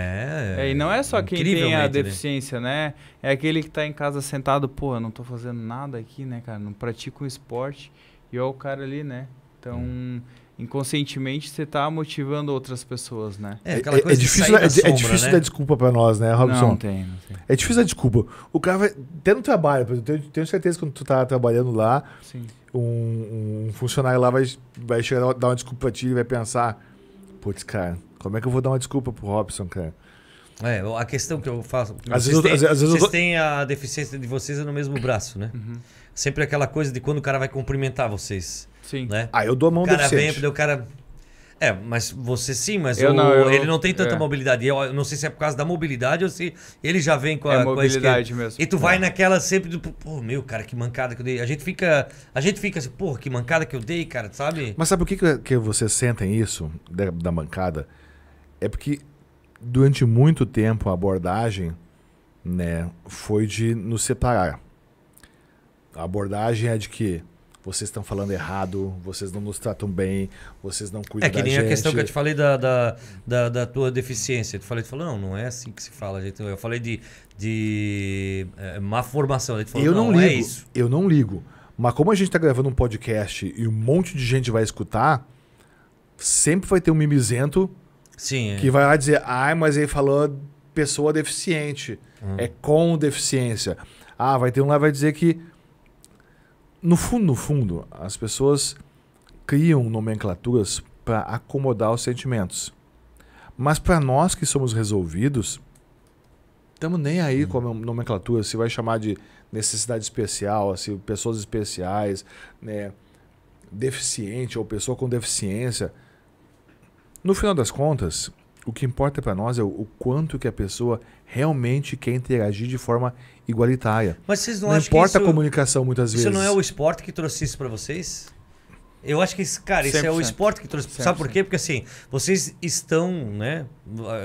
E não é só quem tem a deficiência, né? É aquele que tá em casa sentado, pô, eu não tô fazendo nada aqui, né, cara? Não pratico um esporte, e olha o cara ali, né? Então, inconscientemente, você tá motivando outras pessoas, né? Aquela coisa difícil dar desculpa pra nós, né, Robson? Não tem. É difícil dar desculpa. O cara vai... Até no trabalho, eu tenho certeza que quando tu tá trabalhando lá, sim, um funcionário lá vai chegar dar uma desculpa pra ti e vai pensar, putz, cara, como é que eu vou dar uma desculpa pro Robson, cara? A questão que eu faço... Às vezes vocês têm a deficiência de vocês no mesmo braço, né? Sempre aquela coisa de quando o cara vai cumprimentar vocês. Sim. Né? Eu dou a mão deficiente. O cara... mas você sim, mas ele não tem tanta mobilidade. Eu não sei se é por causa da mobilidade ou se ele já vem com a mobilidade mesmo. E tu vai naquela sempre do... Pô, meu, cara, que mancada que eu dei. A gente fica assim, pô, que mancada que eu dei, cara, sabe? Mas sabe por que vocês sentem isso, da mancada? É porque durante muito tempo a abordagem, né, foi de nos separar. A abordagem é de que vocês estão falando errado, vocês não nos tratam bem, vocês não cuidam da gente. É que nem a questão que eu te falei da tua deficiência. Tu falou, não é assim que se fala. Gente. Eu falei de má formação. A gente falou, não é isso. Eu não ligo. Mas como a gente está gravando um podcast e um monte de gente vai escutar, sempre vai ter um mimizento que vai lá dizer, mas ele falou pessoa deficiente, é com deficiência. Vai ter um lá que vai dizer que no fundo, as pessoas criam nomenclaturas para acomodar os sentimentos. Mas para nós que somos resolvidos, estamos nem aí com a nomenclatura, se vai chamar de necessidade especial, se pessoas especiais, né, deficiente ou pessoa com deficiência. No final das contas, o que importa para nós é o quanto que a pessoa realmente quer interagir de forma igualitária. Mas vocês não importa a comunicação muitas vezes. Isso não é o esporte que trouxe isso para vocês? Eu acho que, cara, isso 100%. É o esporte que trouxe. 100%. Sabe por quê? Porque assim, vocês estão, né?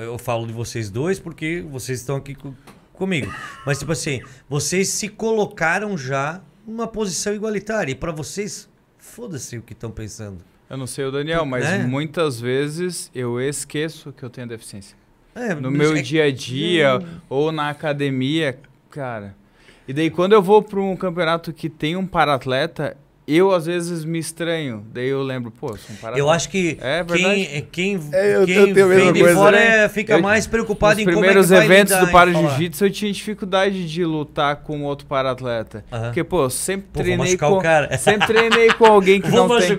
Eu falo de vocês dois porque vocês estão aqui comigo. Mas tipo assim, vocês se colocaram já numa posição igualitária. E para vocês, foda-se o que estão pensando. Eu não sei o Daniel, mas muitas vezes eu esqueço que eu tenho deficiência. No meu dia a dia ou na academia, cara. E daí quando eu vou para um campeonato que tem um para-atleta, eu às vezes me estranho. Daí eu lembro, eu sou um para-atleta. Eu acho que quem vem de fora fica mais preocupado em como é que vai Nos primeiros eventos do para-jiu-jitsu eu tinha dificuldade de lutar com outro para-atleta. Porque, eu sempre treinei com alguém que não tem.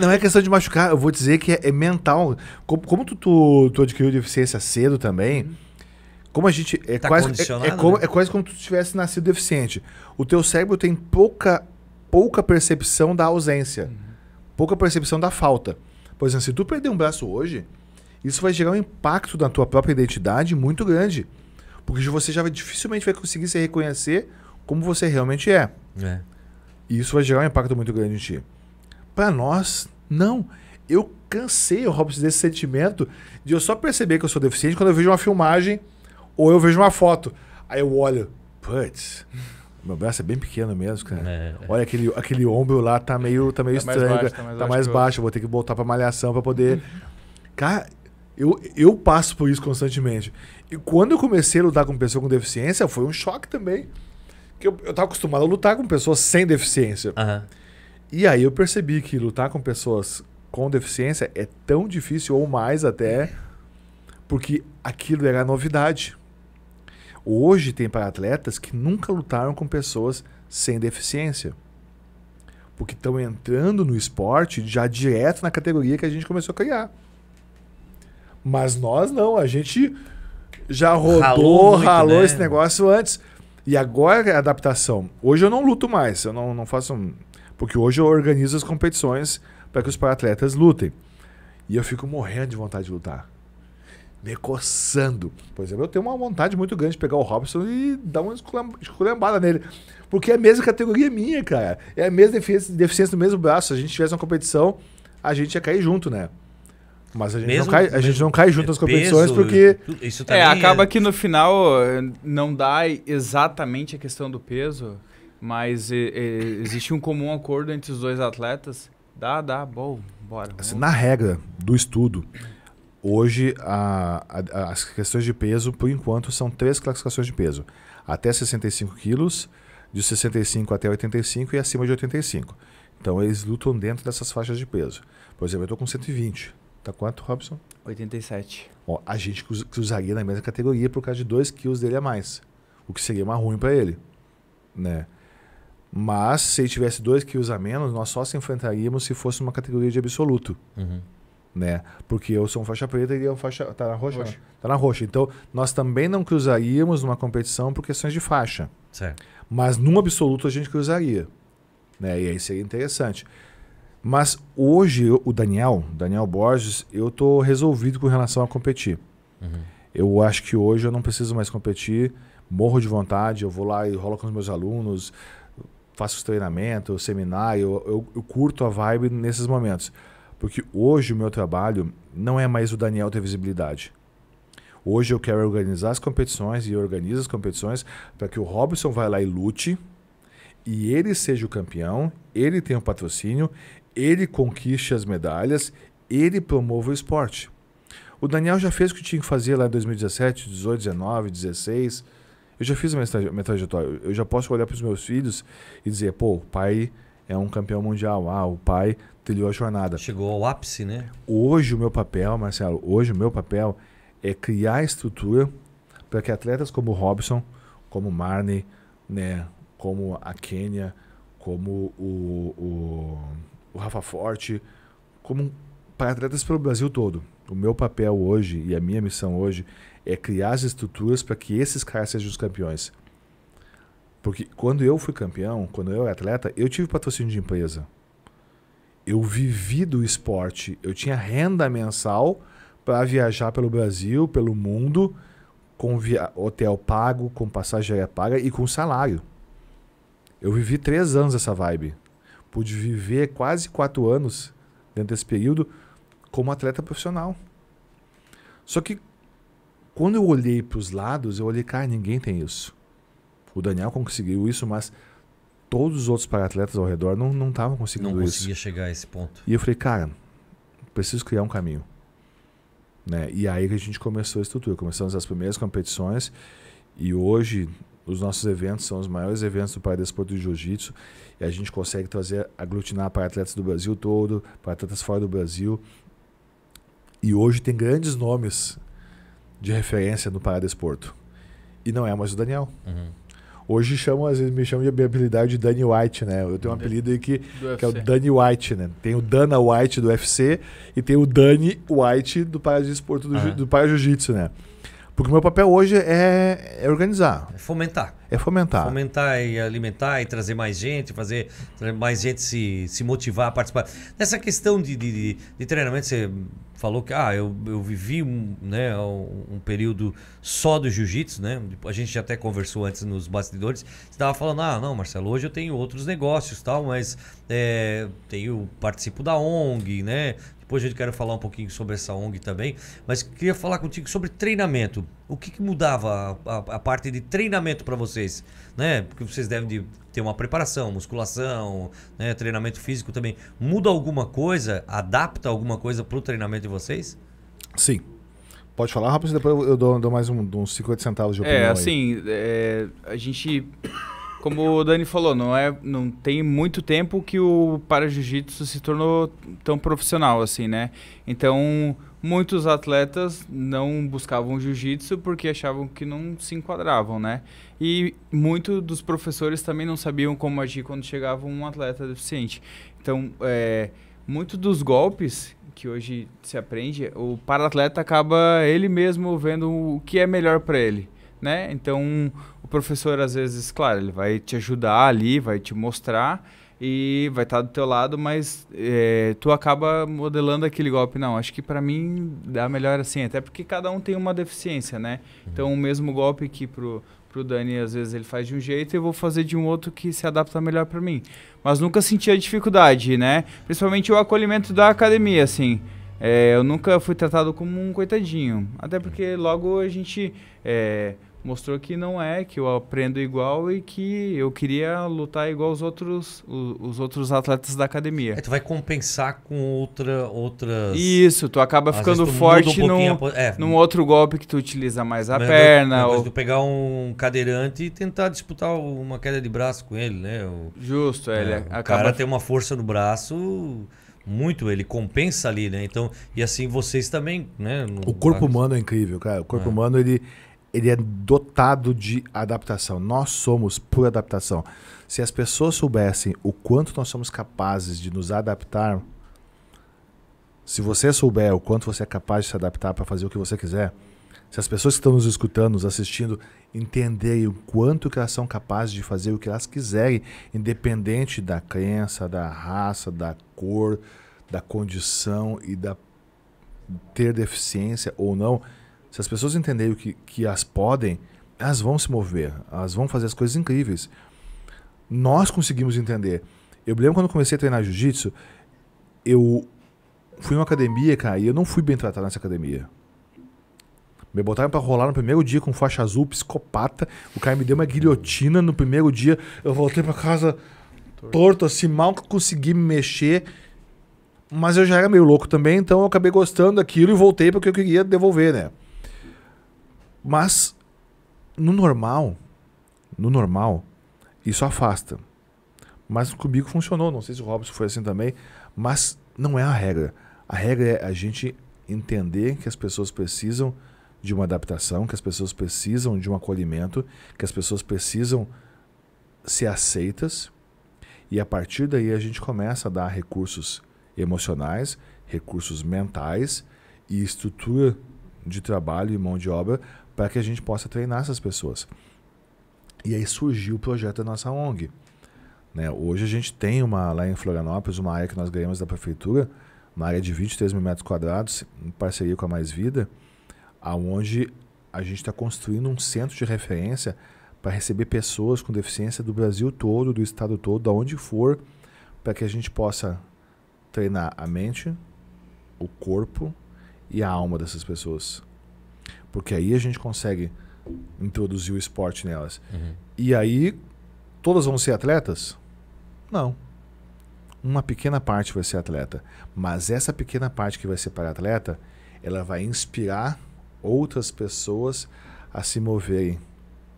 Não é questão de machucar, eu vou dizer que é mental. Como tu adquiriu deficiência cedo também, como a gente... É quase como tu tivesse nascido deficiente. O teu cérebro tem pouca percepção da ausência, pouca percepção da falta. Por exemplo, se tu perder um braço hoje, isso vai gerar um impacto na tua própria identidade muito grande, porque você já dificilmente vai conseguir se reconhecer como você realmente é. E isso vai gerar um impacto muito grande em ti. Para nós, não. Eu cansei, Robson, desse sentimento de eu só perceber que eu sou deficiente quando eu vejo uma filmagem ou eu vejo uma foto. Aí eu olho, putz... Meu braço é bem pequeno mesmo, cara. Olha, aquele ombro lá tá meio estranho. Tá mais baixo. Eu vou ter que voltar pra malhação pra poder... Cara, eu passo por isso constantemente. E quando eu comecei a lutar com pessoa com deficiência, foi um choque também. Porque eu tava acostumado a lutar com pessoas sem deficiência. E aí eu percebi que lutar com pessoas com deficiência é tão difícil, ou mais até, porque aquilo era novidade. Hoje tem para-atletas que nunca lutaram com pessoas sem deficiência. Porque estão entrando no esporte já direto na categoria que a gente começou a criar. Mas nós não, a gente já ralou esse negócio antes. E agora a adaptação. Hoje eu não luto mais, eu não faço... Porque hoje eu organizo as competições para que os para-atletas lutem. E eu fico morrendo de vontade de lutar. Me coçando. Por exemplo, eu tenho uma vontade muito grande de pegar o Robson e dar uma esculhambada nele. Porque é a mesma categoria minha, cara. É a mesma deficiência no mesmo braço. Se a gente tivesse uma competição, a gente ia cair junto, né? Mas a gente não cai junto nas competições porque... Isso também acaba que no final não dá exatamente a questão do peso, mas existe um comum acordo entre os dois atletas. Bom, bora. Assim, na regra do estudo, hoje as questões de peso, por enquanto, são 3 classificações de peso. Até 65 quilos, de 65 até 85 e acima de 85. Então eles lutam dentro dessas faixas de peso. Por exemplo, eu estou com 120. Tá quanto, Robson? 87. Ó, a gente cruzaria na mesma categoria por causa de 2 quilos dele a mais. O que seria mais ruim para ele. Né? Mas, se ele tivesse 2 quilos a menos, nós só se enfrentaríamos se fosse uma categoria de absoluto. Uhum. Né? Porque eu sou um faixa preta e ele é um faixa... Tá na roxa? Tá na roxa. Então, nós também não cruzaríamos numa competição por questões de faixa. Certo. Mas, num absoluto, a gente cruzaria. Né? E aí seria interessante. Mas hoje, o Daniel Borges, eu estou resolvido com relação a competir. Uhum. Eu acho que hoje eu não preciso mais competir, morro de vontade, eu vou lá e rolo com os meus alunos, faço os treinamentos, seminário, eu curto a vibe nesses momentos. Porque hoje o meu trabalho não é mais o Daniel ter visibilidade. Hoje eu quero organizar as competições e eu organizo as competições para que o Robson vá lá e lute, e ele seja o campeão, ele tenha o patrocínio, ele conquiste as medalhas, ele promova o esporte. O Daniel já fez o que tinha que fazer lá em 2017, 18, 19, 16. Eu já fiz a minha trajetória. Eu já posso olhar para os meus filhos e dizer, pô, o pai é um campeão mundial. Ah, o pai trilhou a jornada. Chegou ao ápice, né? Hoje o meu papel, Marcelo, é criar a estrutura para que atletas como o Robson, como o Marney, né, como a Kênia, como o Rafa Forte, como para atletas pelo Brasil todo. O meu papel hoje e a minha missão hoje é criar as estruturas para que esses caras sejam os campeões. Porque quando eu fui campeão, quando eu era atleta, eu tive patrocínio de empresa. Eu vivi do esporte. Eu tinha renda mensal para viajar pelo Brasil, pelo mundo, com hotel pago, com passagem aérea paga e com salário. Eu vivi 3 anos essa vibe. Pude viver quase 4 anos dentro desse período como atleta profissional. Só que quando eu olhei para os lados, eu olhei, cara, ninguém tem isso. O Daniel conseguiu isso, mas todos os outros para-atletas ao redor não estavam conseguindo isso. Não conseguia chegar a esse ponto. E eu falei, cara, preciso criar um caminho. Né? E aí que a gente começou a estrutura. Começamos as primeiras competições e hoje os nossos eventos são os maiores eventos do Paradesporto de Jiu-Jitsu e a gente consegue aglutinar para atletas do Brasil todo, para atletas fora do Brasil. E hoje tem grandes nomes de referência no Paradesporto. E não é mais o Daniel. Uhum. Hoje às vezes me chamam de minha habilidade de Danny White, né? Eu tenho um apelido aí que é o Danny White, né? Tem o Dana White do UFC e tem o Danny White do Paradesporto do Para-Jiu-Jitsu, né? Porque o meu papel hoje é organizar. É fomentar. É fomentar. Fomentar e alimentar e trazer mais gente, fazer mais gente se motivar a participar. Nessa questão de treinamento, você falou que eu vivi um período só do jiu-jitsu, né? A gente já até conversou antes nos bastidores. Você estava falando, não, Marcelo, hoje eu tenho outros negócios, tal, mas participo da ONG, né? Depois a gente quer falar um pouquinho sobre essa ONG também, mas queria falar contigo sobre treinamento. O que mudava a parte de treinamento para vocês? Né? Porque vocês devem ter uma preparação, musculação, né? Treinamento físico também. Muda alguma coisa? Adapta alguma coisa para o treinamento de vocês? Sim. Pode falar, Rafa, depois eu dou mais uns 50 centavos de opinião a gente... Como o Dani falou, não tem muito tempo que o para-jiu-jitsu se tornou tão profissional assim, né? Então, muitos atletas não buscavam jiu-jitsu porque achavam que não se enquadravam, né? E muitos dos professores também não sabiam como agir quando chegava um atleta deficiente. Então, muitos dos golpes que hoje se aprende, o para-atleta acaba ele mesmo vendo o que é melhor para ele, né? Então, o professor, às vezes, claro, ele vai te ajudar ali, vai te mostrar e vai estar do teu lado, mas tu acaba modelando aquele golpe. Não, acho que para mim dá melhor assim, até porque cada um tem uma deficiência, né? Então, o mesmo golpe que pro Dani, às vezes ele faz de um jeito e eu vou fazer de um outro que se adapta melhor para mim. Mas nunca senti a dificuldade, né? Principalmente o acolhimento da academia, assim. Eu nunca fui tratado como um coitadinho. Até porque logo a gente mostrou que não é, que eu aprendo igual e que eu queria lutar igual os outros atletas da academia. Tu vai compensar com outras... Isso, tu acaba ficando forte num outro golpe que tu utiliza mais a perna. Ou tu pegar um cadeirante e tentar disputar uma queda de braço com ele, né? Justo, ele acaba... O cara tem uma força no braço... ele compensa ali, né? Então, e assim vocês também, né? O corpo humano é incrível, cara. O corpo humano, ele é dotado de adaptação. Nós somos por adaptação. Se as pessoas soubessem o quanto nós somos capazes de nos adaptar, se você souber o quanto você é capaz de se adaptar para fazer o que você quiser, se as pessoas que estão nos escutando, nos assistindo, entenderem o quanto que elas são capazes de fazer o que elas quiserem, independente da crença, da raça, da cor, da condição e da ter deficiência ou não, se as pessoas entenderem que elas podem, elas vão se mover, elas vão fazer as coisas incríveis. Nós conseguimos entender. Eu me lembro quando eu comecei a treinar jiu-jitsu, eu fui numa academia, cara, e eu não fui bem tratado nessa academia. Me botaram pra rolar no primeiro dia com faixa azul, psicopata. O cara me deu uma guilhotina no primeiro dia. Eu voltei pra casa torto, assim, mal consegui me mexer. Mas eu já era meio louco também, então eu acabei gostando daquilo e voltei porque eu queria devolver, né? Mas, no normal, isso afasta. Mas comigo funcionou, não sei se o Robson foi assim também, mas não é a regra. A regra é a gente entender que as pessoas precisam de uma adaptação, que as pessoas precisam de um acolhimento, que as pessoas precisam ser aceitas, e a partir daí a gente começa a dar recursos emocionais, recursos mentais e estrutura de trabalho e mão de obra para que a gente possa treinar essas pessoas. E aí surgiu o projeto da nossa ONG. Né? Hoje a gente tem lá em Florianópolis uma área que nós ganhamos da prefeitura, uma área de 23 mil metros quadrados, em parceria com a Mais Vida, onde a gente está construindo um centro de referência para receber pessoas com deficiência do Brasil todo, do estado todo, de onde for, para que a gente possa treinar a mente, o corpo e a alma dessas pessoas. Porque aí a gente consegue introduzir o esporte nelas. Uhum. E aí, todas vão ser atletas? Não. Uma pequena parte vai ser atleta. Mas essa pequena parte que vai ser para atleta, ela vai inspirar outras pessoas a se moverem.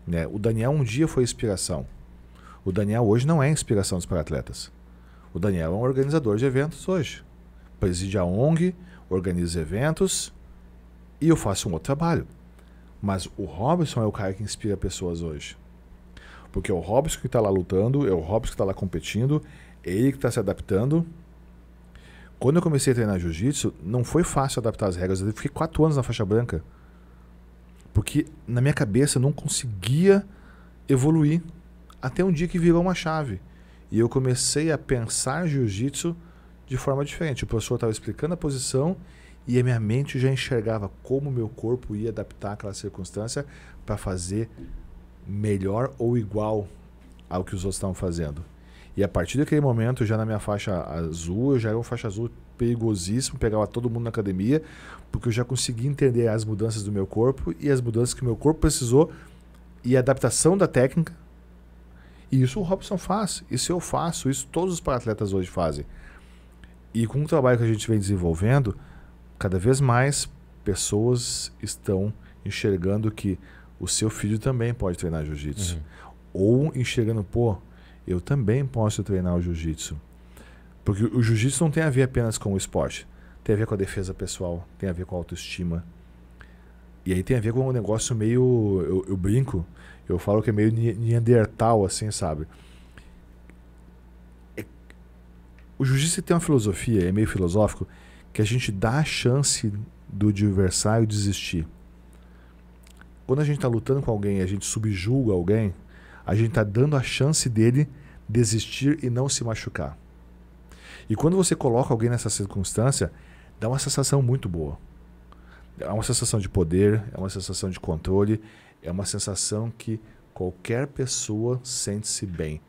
Né? O Daniel um dia foi inspiração. O Daniel hoje não é inspiração dos para-atletas. O Daniel é um organizador de eventos hoje. Preside a ONG, organiza eventos e eu faço um outro trabalho. Mas o Robson é o cara que inspira pessoas hoje. Porque é o Robson que está lá lutando, é o Robson que está lá competindo, é ele que está se adaptando. Quando eu comecei a treinar jiu-jitsu, não foi fácil adaptar as regras. Eu fiquei 4 anos na faixa branca. Porque na minha cabeça eu não conseguia evoluir. Até um dia que virou uma chave. E eu comecei a pensar jiu-jitsu de forma diferente. O professor estava explicando a posição e a minha mente já enxergava como o meu corpo ia adaptar aquela circunstância para fazer melhor ou igual ao que os outros estavam fazendo. E a partir daquele momento, já na minha faixa azul, eu já era uma faixa azul perigosíssimo, pegava todo mundo na academia, porque eu já conseguia entender as mudanças do meu corpo e as mudanças que o meu corpo precisou e a adaptação da técnica. E isso o Robson faz, isso eu faço, isso todos os para-atletas hoje fazem. E com o trabalho que a gente vem desenvolvendo, cada vez mais pessoas estão enxergando que o seu filho também pode treinar jiu-jitsu. Ou enxergando, eu também posso treinar o jiu-jitsu. Porque o jiu-jitsu não tem a ver apenas com o esporte. Tem a ver com a defesa pessoal, tem a ver com a autoestima. E aí tem a ver com um negócio meio... Eu brinco, eu falo que é meio neandertal, assim, sabe? O jiu-jitsu tem uma filosofia, é meio filosófico, que a gente dá a chance do adversário desistir. quando a gente está lutando com alguém e a gente subjuga alguém, a gente está dando a chance dele desistir e não se machucar. E quando você coloca alguém nessa circunstância, dá uma sensação muito boa. É uma sensação de poder, é uma sensação de controle, é uma sensação que qualquer pessoa sente-se bem.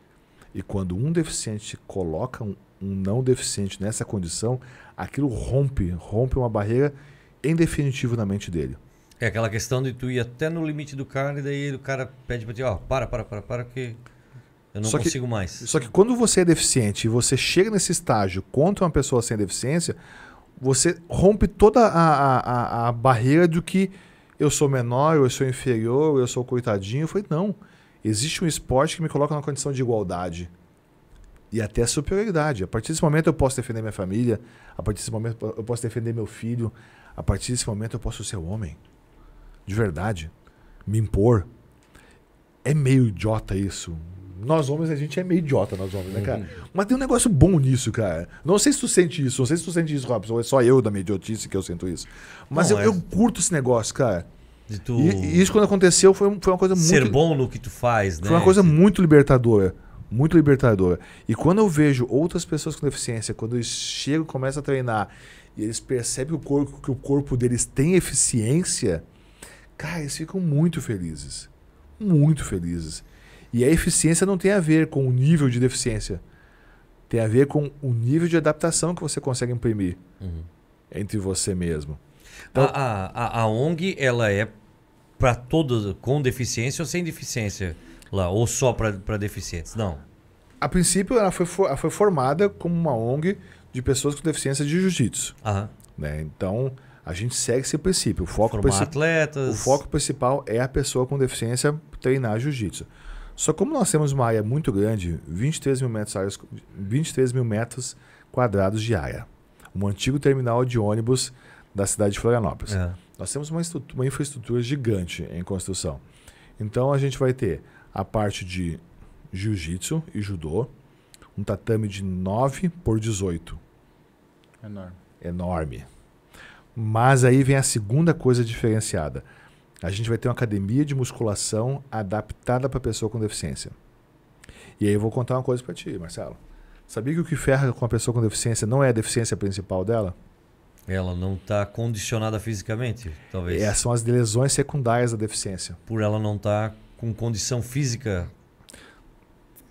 E quando um deficiente coloca um não deficiente nessa condição, aquilo rompe uma barreira em definitivo na mente dele. É aquela questão de tu ir até no limite do cara e daí o cara pede pra ti, ó, para que eu não consigo mais. Só que quando você é deficiente e você chega nesse estágio contra uma pessoa sem deficiência, você rompe toda a barreira do que eu sou menor, eu sou inferior, eu sou coitadinho. Eu falei, não. Existe um esporte que me coloca numa condição de igualdade e até superioridade. A partir desse momento eu posso defender minha família, a partir desse momento eu posso defender meu filho, a partir desse momento eu posso ser homem. De verdade. Me impor. É meio idiota isso. Nós homens, a gente é meio idiota, nós homens, né, cara? Mas tem um negócio bom nisso, cara. Não sei se tu sente isso, Robson, ou é só eu da minha idiotice que eu sinto isso. Mas não, eu curto esse negócio, cara. De tu E isso quando aconteceu foi uma coisa muito... ser bom no que tu faz, né? Foi uma coisa muito libertadora. Muito libertadora. E quando eu vejo outras pessoas com deficiência, quando eles chegam, começam a treinar, e eles percebem que o corpo deles tem eficiência, cara, eles ficam muito felizes. Muito felizes. E a eficiência não tem a ver com o nível de deficiência. Tem a ver com o nível de adaptação que você consegue imprimir entre você mesmo. Então, a ONG, ela é para todos com deficiência ou sem deficiência lá? Ou só para deficientes? Não. A princípio, ela foi formada como uma ONG de pessoas com deficiência de jiu-jitsu. Né? Então, a gente segue esse princípio. Atletas. O foco principal é a pessoa com deficiência treinar jiu-jitsu. Só como nós temos uma área muito grande, 23 mil metros quadrados de área. Um antigo terminal de ônibus da cidade de Florianópolis. Nós temos uma infraestrutura gigante em construção. Então a gente vai ter a parte de jiu-jitsu e judô, um tatame de 9 por 18. Enorme. Mas aí vem a segunda coisa diferenciada. A gente vai ter uma academia de musculação adaptada para pessoa com deficiência. E aí eu vou contar uma coisa para ti, Marcelo. Sabia que o que ferra com a pessoa com deficiência não é a deficiência principal dela? Ela não está condicionada fisicamente, talvez. São as lesões secundárias da deficiência. Por ela não estar com condição física.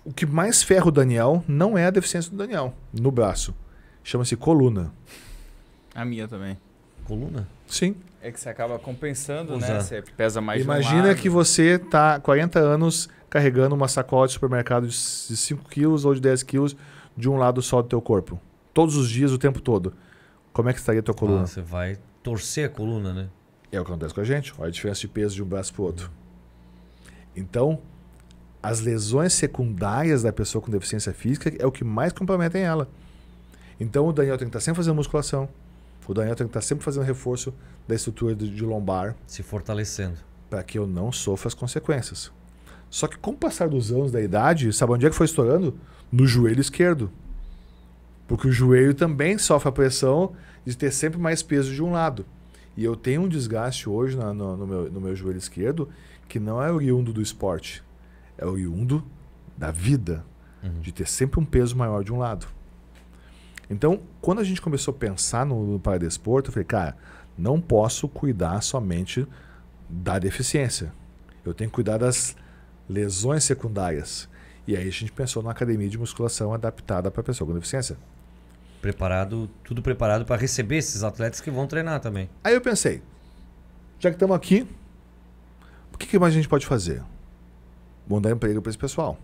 O que mais ferra o Daniel não é a deficiência do Daniel no braço. Chama-se coluna. A minha também. Coluna? Sim. É que você acaba compensando, né? Você pesa mais de um Imagina lado. que você está 40 anos carregando uma sacola de supermercado de 5 quilos ou de 10 quilos de um lado só do teu corpo. Todos os dias, o tempo todo. Como é que estaria a tua coluna? Você vai torcer a coluna, né? É o que acontece com a gente. Olha a diferença de peso de um braço para o outro. Então, as lesões secundárias da pessoa com deficiência física é o que mais comprometem ela. Então, o Daniel tem que estar sempre fazendo musculação. O Daniel tem que estar sempre fazendo reforço da estrutura de lombar. Se fortalecendo. Para que eu não sofra as consequências. Só que com o passar dos anos da idade, sabe onde é que foi estourando? No joelho esquerdo. Porque o joelho também sofre a pressão de ter sempre mais peso de um lado. E eu tenho um desgaste hoje no meu joelho esquerdo que não é oriundo do esporte. É oriundo da vida. De ter sempre um peso maior de um lado. Então, quando a gente começou a pensar no paradesporto, eu falei, cara, não posso cuidar somente da deficiência. Eu tenho que cuidar das lesões secundárias. E aí a gente pensou numa academia de musculação adaptada para pessoa com deficiência. Tudo preparado para receber esses atletas que vão treinar também. Aí eu pensei, já que estamos aqui, o que mais a gente pode fazer? Vamos dar emprego para esse pessoal.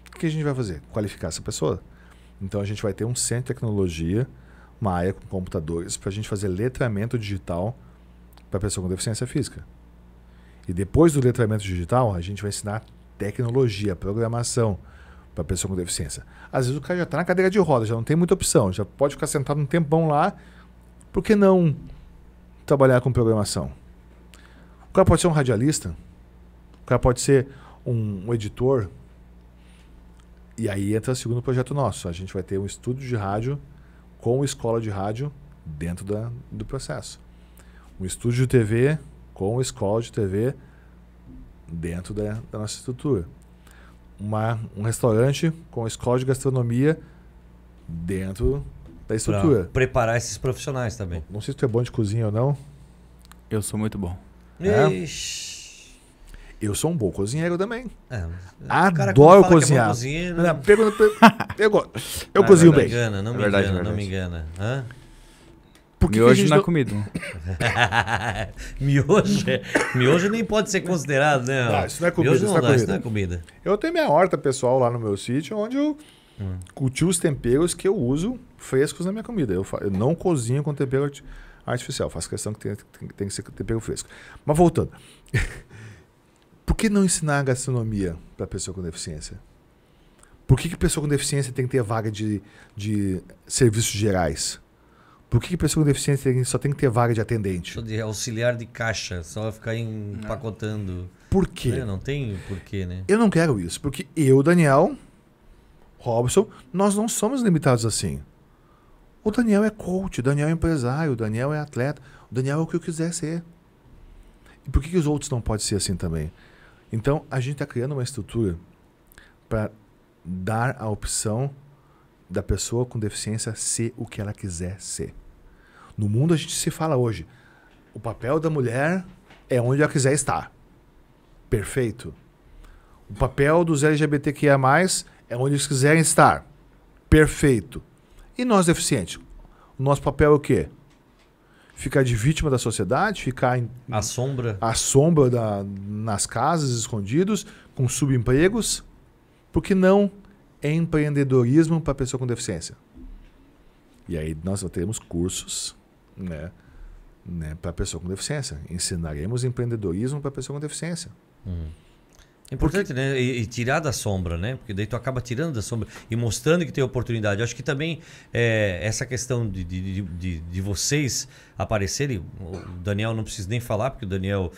O que a gente vai fazer? Qualificar essa pessoa. Então a gente vai ter um centro de tecnologia, uma área com computadores, para a gente fazer letramento digital para pessoa com deficiência física. E depois do letramento digital, a gente vai ensinar tecnologia, programação para pessoa com deficiência. Às vezes o cara já está na cadeira de roda, já não tem muita opção, já pode ficar sentado um tempão lá, por que não trabalhar com programação? O cara pode ser um radialista, o cara pode ser um editor. E aí entra o segundo projeto nosso. A gente vai ter um estúdio de rádio com escola de rádio dentro do processo. Um estúdio de TV com escola de TV dentro da nossa estrutura. Um restaurante com escola de gastronomia dentro da estrutura. Pra preparar esses profissionais também. Não sei se tu é bom de cozinha ou não. Eu sou muito bom. É? Ixi. Eu sou um bom cozinheiro também. É, Adoro cozinhar. Eu cozinho Não me bem. engana, não É me verdade, engana, é não me verdade. engana. Hã? Por que Miojo que a gente na não- comida. Miojo nem pode ser considerado, né? Ah, isso não é comida, Miojo isso não não é dá, isso comida. não é comida. Eu tenho minha horta pessoal lá no meu sítio, onde eu cultivo os temperos que eu uso frescos na minha comida. Eu não cozinho com tempero artificial. Faço questão que tem que ser tempero fresco. Mas voltando. Por que não ensinar a gastronomia para pessoa com deficiência? Por que pessoa com deficiência tem que ter vaga de serviços gerais? Por que pessoa com deficiência só tem que ter vaga de atendente? Só de auxiliar de caixa, só ficar empacotando. Por quê? Não tem porquê, né? Eu não quero isso, porque eu, Daniel, Robson, nós não somos limitados assim. O Daniel é coach, o Daniel é empresário, o Daniel é atleta, o Daniel é o que eu quiser ser. E por que os outros não podem ser assim também? Então, a gente está criando uma estrutura para dar a opção da pessoa com deficiência ser o que ela quiser ser. No mundo a gente se fala hoje, o papel da mulher é onde ela quiser estar. Perfeito. O papel dos LGBTQIA+, é onde eles quiserem estar. Perfeito. E nós deficientes? O nosso papel é o quê? Ficar de vítima da sociedade, ficar A sombra. à sombra nas casas, escondidos, com subempregos? Por que não empreendedorismo para pessoa com deficiência? E aí nós teremos cursos, né, para pessoa com deficiência. Ensinaremos empreendedorismo para pessoa com deficiência. É importante, né? E tirar da sombra, né? Porque daí tu acaba tirando da sombra e mostrando que tem oportunidade. Eu acho que também essa questão de vocês aparecerem, o Daniel não preciso nem falar, porque o Daniel,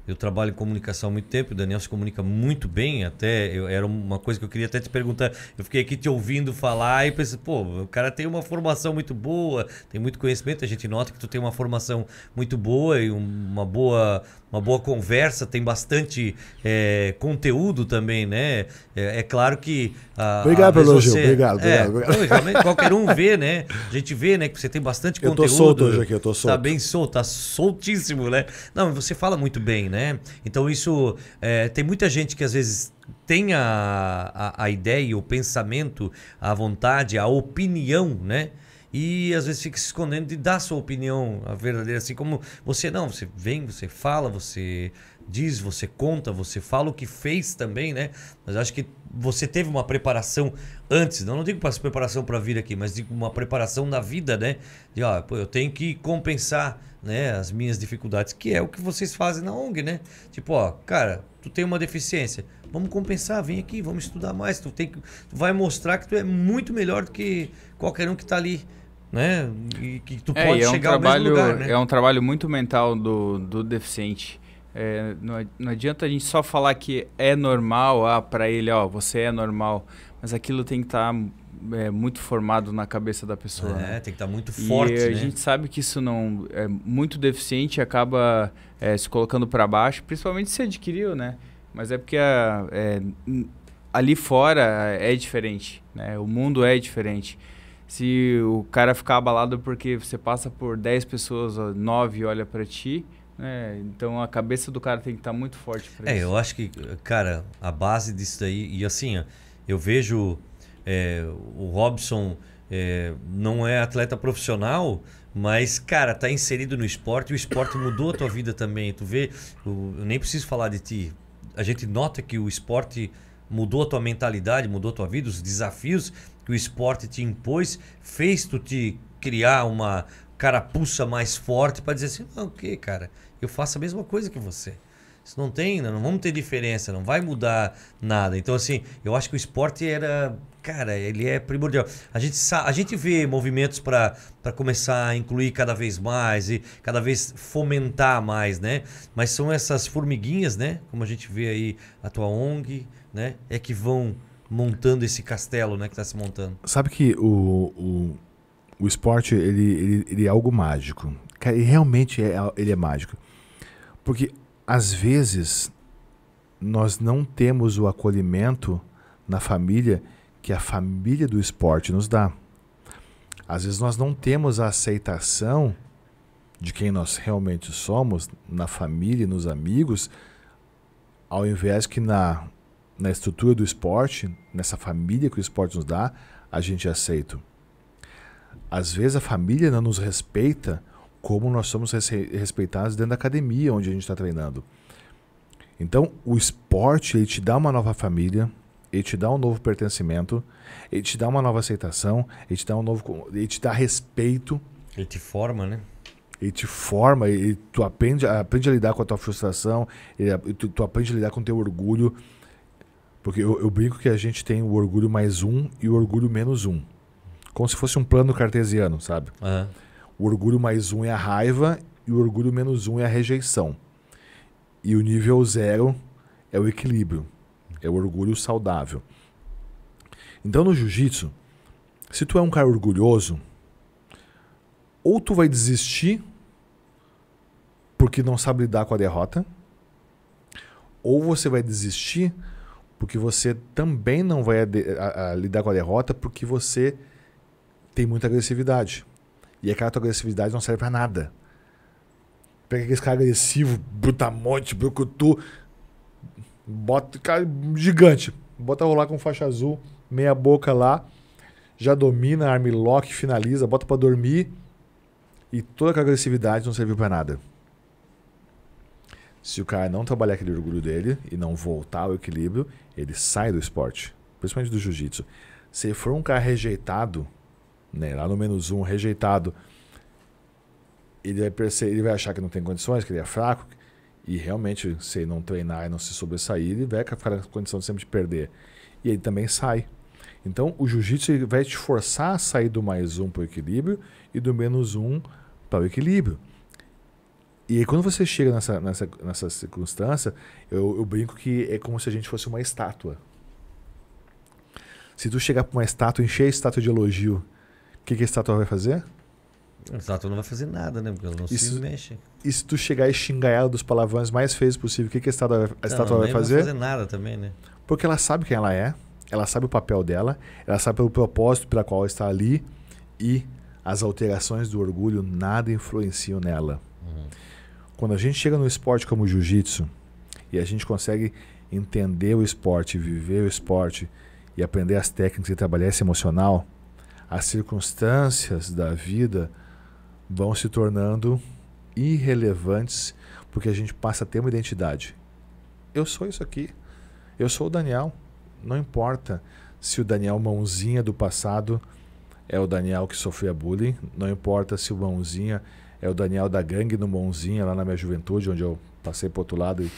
eu trabalho em comunicação há muito tempo, o Daniel se comunica muito bem, era uma coisa que eu queria até te perguntar. Eu fiquei aqui te ouvindo falar e pensei, pô, o cara tem uma formação muito boa, tem muito conhecimento, a gente nota que tu tem uma formação muito boa e uma boa conversa, tem bastante conteúdo também, né? É claro que... Obrigado pelo elogio, obrigado. Realmente, qualquer um vê, né? A gente vê, né, que você tem bastante Eu conteúdo. tô solto hoje aqui, eu tô solto. Tá bem solto, tá soltíssimo, né? Não, você fala muito bem, né? Então isso, tem muita gente que às vezes tem a ideia, o pensamento, a vontade, a opinião, né? E às vezes fica se escondendo de dar sua opinião, a verdadeira, assim como você não, você vem, você fala, você diz, você conta, você fala o que fez também, né? Mas acho que você teve uma preparação antes, não digo para preparação para vir aqui, mas digo uma preparação na vida, né? De, pô, eu tenho que compensar, né, as minhas dificuldades, que é o que vocês fazem na ONG, né? Tipo, cara, tu tem uma deficiência, vamos compensar, vem aqui, vamos estudar mais, tu vai mostrar que tu é muito melhor do que qualquer um que tá ali, né? E que tu pode chegar ao mesmo lugar, né? É um trabalho muito mental do deficiente. Não adianta a gente só falar que é normal, para ele, você é normal, mas aquilo tem que estar muito formado na cabeça da pessoa. Né? Tem que estar muito forte, e a né? gente sabe que isso não é muito deficiente, acaba se colocando para baixo, principalmente se adquiriu, né? Mas é porque ali fora é diferente, né? O mundo é diferente. Se o cara ficar abalado porque você passa por 10 pessoas, 9 olha para ti, então a cabeça do cara tem que estar muito forte para isso. Eu acho que, cara, a base disso daí, e assim, eu vejo o Robson não é atleta profissional, mas, cara, tá inserido no esporte e o esporte mudou a tua vida também. Tu vê, eu nem preciso falar de ti, a gente nota que o esporte mudou a tua mentalidade, mudou a tua vida, os desafios que o esporte te impôs, fez tu te criar uma carapuça mais forte para dizer assim, não, o que, cara, eu faço a mesma coisa que você. Isso não vamos ter diferença, não vai mudar nada. Então, assim, eu acho que o esporte ele é primordial. A gente vê movimentos para começar a incluir cada vez mais e cada vez fomentar mais, né? Mas são essas formiguinhas, né? Como a gente vê aí a tua ONG, né? É que vão montando esse castelo, né? Que está se montando. Sabe que o esporte, ele é algo mágico. Cara, realmente ele é mágico. Porque, às vezes, nós não temos o acolhimento na família que a família do esporte nos dá. Às vezes nós não temos a aceitação de quem nós realmente somos na família e nos amigos, ao invés que na estrutura do esporte, nessa família que o esporte nos dá, a gente é aceito. Às vezes a família não nos respeita como nós somos respeitados dentro da academia onde a gente está treinando. Então, o esporte, ele te dá uma nova família, ele te dá um novo pertencimento, ele te dá uma nova aceitação, ele te dá respeito. Ele te forma, né? Ele te forma, tu aprende a lidar com a tua frustração, tu aprende a lidar com o teu orgulho. Porque eu brinco que a gente tem o orgulho +1 e o orgulho -1. Como se fosse um plano cartesiano, sabe? Uhum. O orgulho +1 é a raiva e o orgulho -1 é a rejeição. E o nível 0 é o equilíbrio, é o orgulho saudável. Então no jiu-jitsu, se tu é um cara orgulhoso, ou tu vai desistir porque não sabe lidar com a derrota, ou você vai desistir porque você também não vai lidar com a derrota porque você tem muita agressividade. E aquela tua agressividade não serve pra nada. Pega aquele cara agressivo, brutamonte, brucutu, bota cara gigante, bota rolar com faixa azul, meia boca lá, já domina, armlock, finaliza, bota pra dormir e toda aquela agressividade não serviu pra nada. Se o cara não trabalhar aquele orgulho dele e não voltar ao equilíbrio, ele sai do esporte, principalmente do jiu-jitsu. Se ele for um cara rejeitado, né, lá no -1, rejeitado, ele vai achar que não tem condições, que ele é fraco, e realmente, se ele não treinar e não se sobressair, ele vai ficar na condição de sempre de perder. E ele também sai. Então, o jiu-jitsu vai te forçar a sair do +1 para o equilíbrio e do -1 para o equilíbrio. E aí, quando você chega nessa circunstância, eu brinco que é como se a gente fosse uma estátua. Se tu chegar para uma estátua, encher a estátua de elogio, o que a estátua vai fazer? A estátua não vai fazer nada, né? Porque ela não se mexe. E se tu chegar e xingar ela dos palavrões mais feios possível, o que a estátua vai fazer? Não vai fazer nada também, né? Porque ela sabe quem ela é, ela sabe o papel dela, ela sabe o propósito pela qual ela está ali, e as alterações do orgulho nada influenciam nela. Uhum. Quando a gente chega no esporte como o jiu-jitsu e a gente consegue entender o esporte, viver o esporte e aprender as técnicas e trabalhar esse emocional, as circunstâncias da vida vão se tornando irrelevantes porque a gente passa a ter uma identidade. Eu sou isso aqui. Eu sou o Daniel. Não importa se o Daniel Mãozinha do passado é o Daniel que sofria bullying. Não importa se o Mãozinha é o Daniel da gangue no Mãozinha lá na minha juventude, onde eu passei para o outro lado e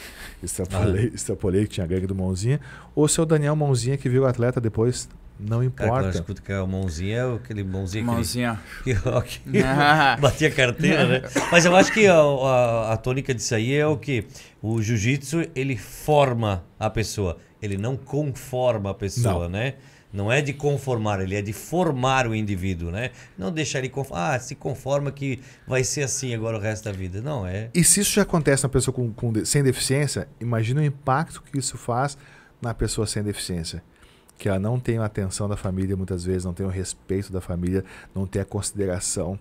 extrapolei que tinha gangue do Mãozinha. Ou se é o Daniel Mãozinha que virou atleta depois. Não importa. Cara, escuta que a Mãozinha é aquele Mãozinha. Que batia carteira, né? Mas eu acho que a tônica disso aí é o que? O jiu-jitsu, ele forma a pessoa. Ele não conforma a pessoa, né? Não é de conformar, ele é de formar o indivíduo, né? Não deixar ele se conforma que vai ser assim agora o resto da vida. Não, é... E se isso já acontece na pessoa sem deficiência, imagina o impacto que isso faz na pessoa sem deficiência. Que ela não tem a atenção da família muitas vezes, não tem o respeito da família, não tem a consideração.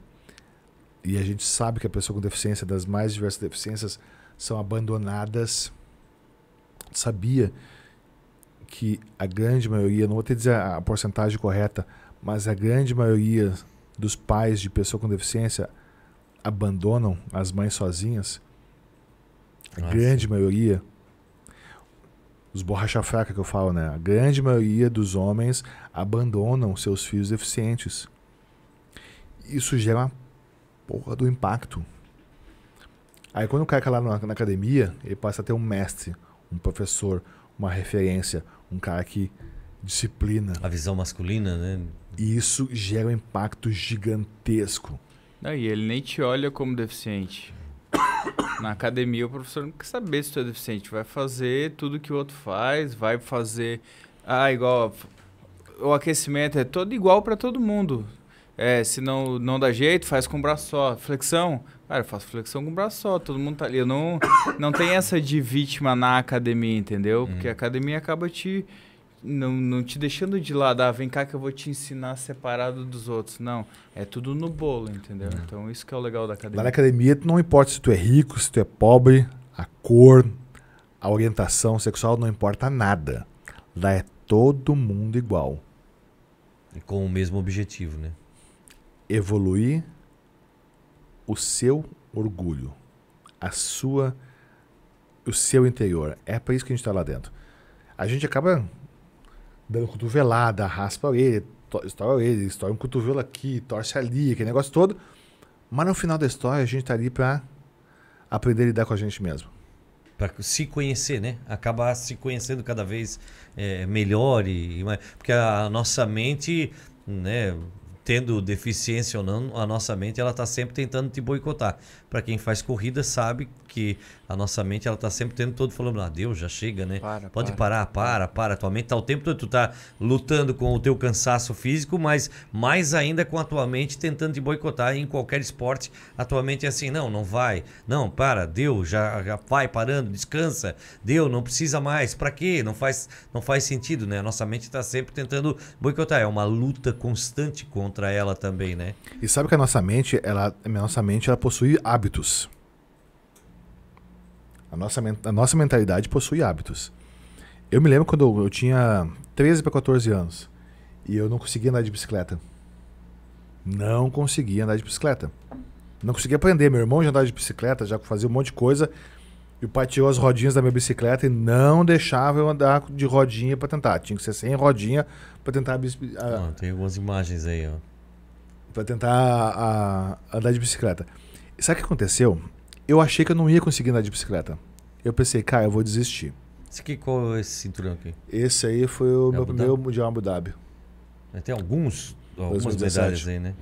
E a gente sabe que a pessoa com deficiência, das mais diversas deficiências, são abandonadas. Sabia que a grande maioria, não vou te dizer a porcentagem correta, mas a grande maioria dos pais de pessoa com deficiência abandonam as mães sozinhas? A grande maioria... Os borracha fraca que eu falo, né? A grande maioria dos homens abandonam seus filhos deficientes. Isso gera uma porra do impacto. Aí quando o cara tá lá na academia, ele passa a ter um mestre, um professor, uma referência, um cara que disciplina. A visão masculina, né? E isso gera um impacto gigantesco. Não, e ele nem te olha como deficiente. Na academia, o professor não quer saber se tu é deficiente. Vai fazer tudo que o outro faz, vai fazer... igual... O aquecimento é todo igual para todo mundo. Se não dá jeito, faz com o braço só. Flexão, cara, eu faço flexão com o braço só, todo mundo tá ali. Eu não tem essa de vítima na academia, entendeu? Porque a academia acaba não te deixando de lado, vem cá que eu vou te ensinar separado dos outros. Não, é tudo no bolo, entendeu? Então isso que é o legal da academia. Lá na academia não importa se tu é rico, se tu é pobre, a cor, a orientação sexual, não importa nada. Lá é todo mundo igual. E com o mesmo objetivo, né? Evoluir o seu orgulho, o seu interior. É para isso que a gente está lá dentro. A gente acaba dando cotovelada, raspa a orelha, estoura um cotovelo aqui, torce ali, aquele negócio todo. Mas no final da história a gente está ali para aprender a lidar com a gente mesmo. Para se conhecer, né? Acabar se conhecendo cada vez melhor. Porque a nossa mente, né? Tendo deficiência ou não, a nossa mente ela está sempre tentando te boicotar. Para quem faz corrida sabe que a nossa mente ela está sempre falando, Deus, já chega, né? Pode parar, para. Tua mente tá o tempo todo, tu tá lutando com o teu cansaço físico, mas mais ainda com a tua mente tentando te boicotar. E em qualquer esporte, a tua mente é assim, não vai, não, para, Deus, já vai parando, descansa, Deus, não precisa mais, para quê? Não faz sentido, né? A nossa mente está sempre tentando boicotar, é uma luta constante contra ela também, né? E sabe que a nossa mente, ela possui hábitos. A nossa mentalidade possui hábitos. Eu me lembro quando eu tinha 13 para 14 anos e eu não conseguia andar de bicicleta. Não conseguia andar de bicicleta. Não conseguia aprender. Meu irmão já andava de bicicleta, já fazia um monte de coisa. E o pai tirou as rodinhas da minha bicicleta e não deixava eu andar de rodinha para tentar. Tinha que ser sem rodinha para tentar... tem algumas imagens aí, ó. Para tentar andar de bicicleta. E sabe o que aconteceu? Eu achei que eu não ia conseguir andar de bicicleta. Eu pensei, cara, eu vou desistir. Qual é esse cinturão aqui? Esse aí foi o meu primeiro Mundial Abu Dhabi. Tem algumas 2017. medalhas aí, né?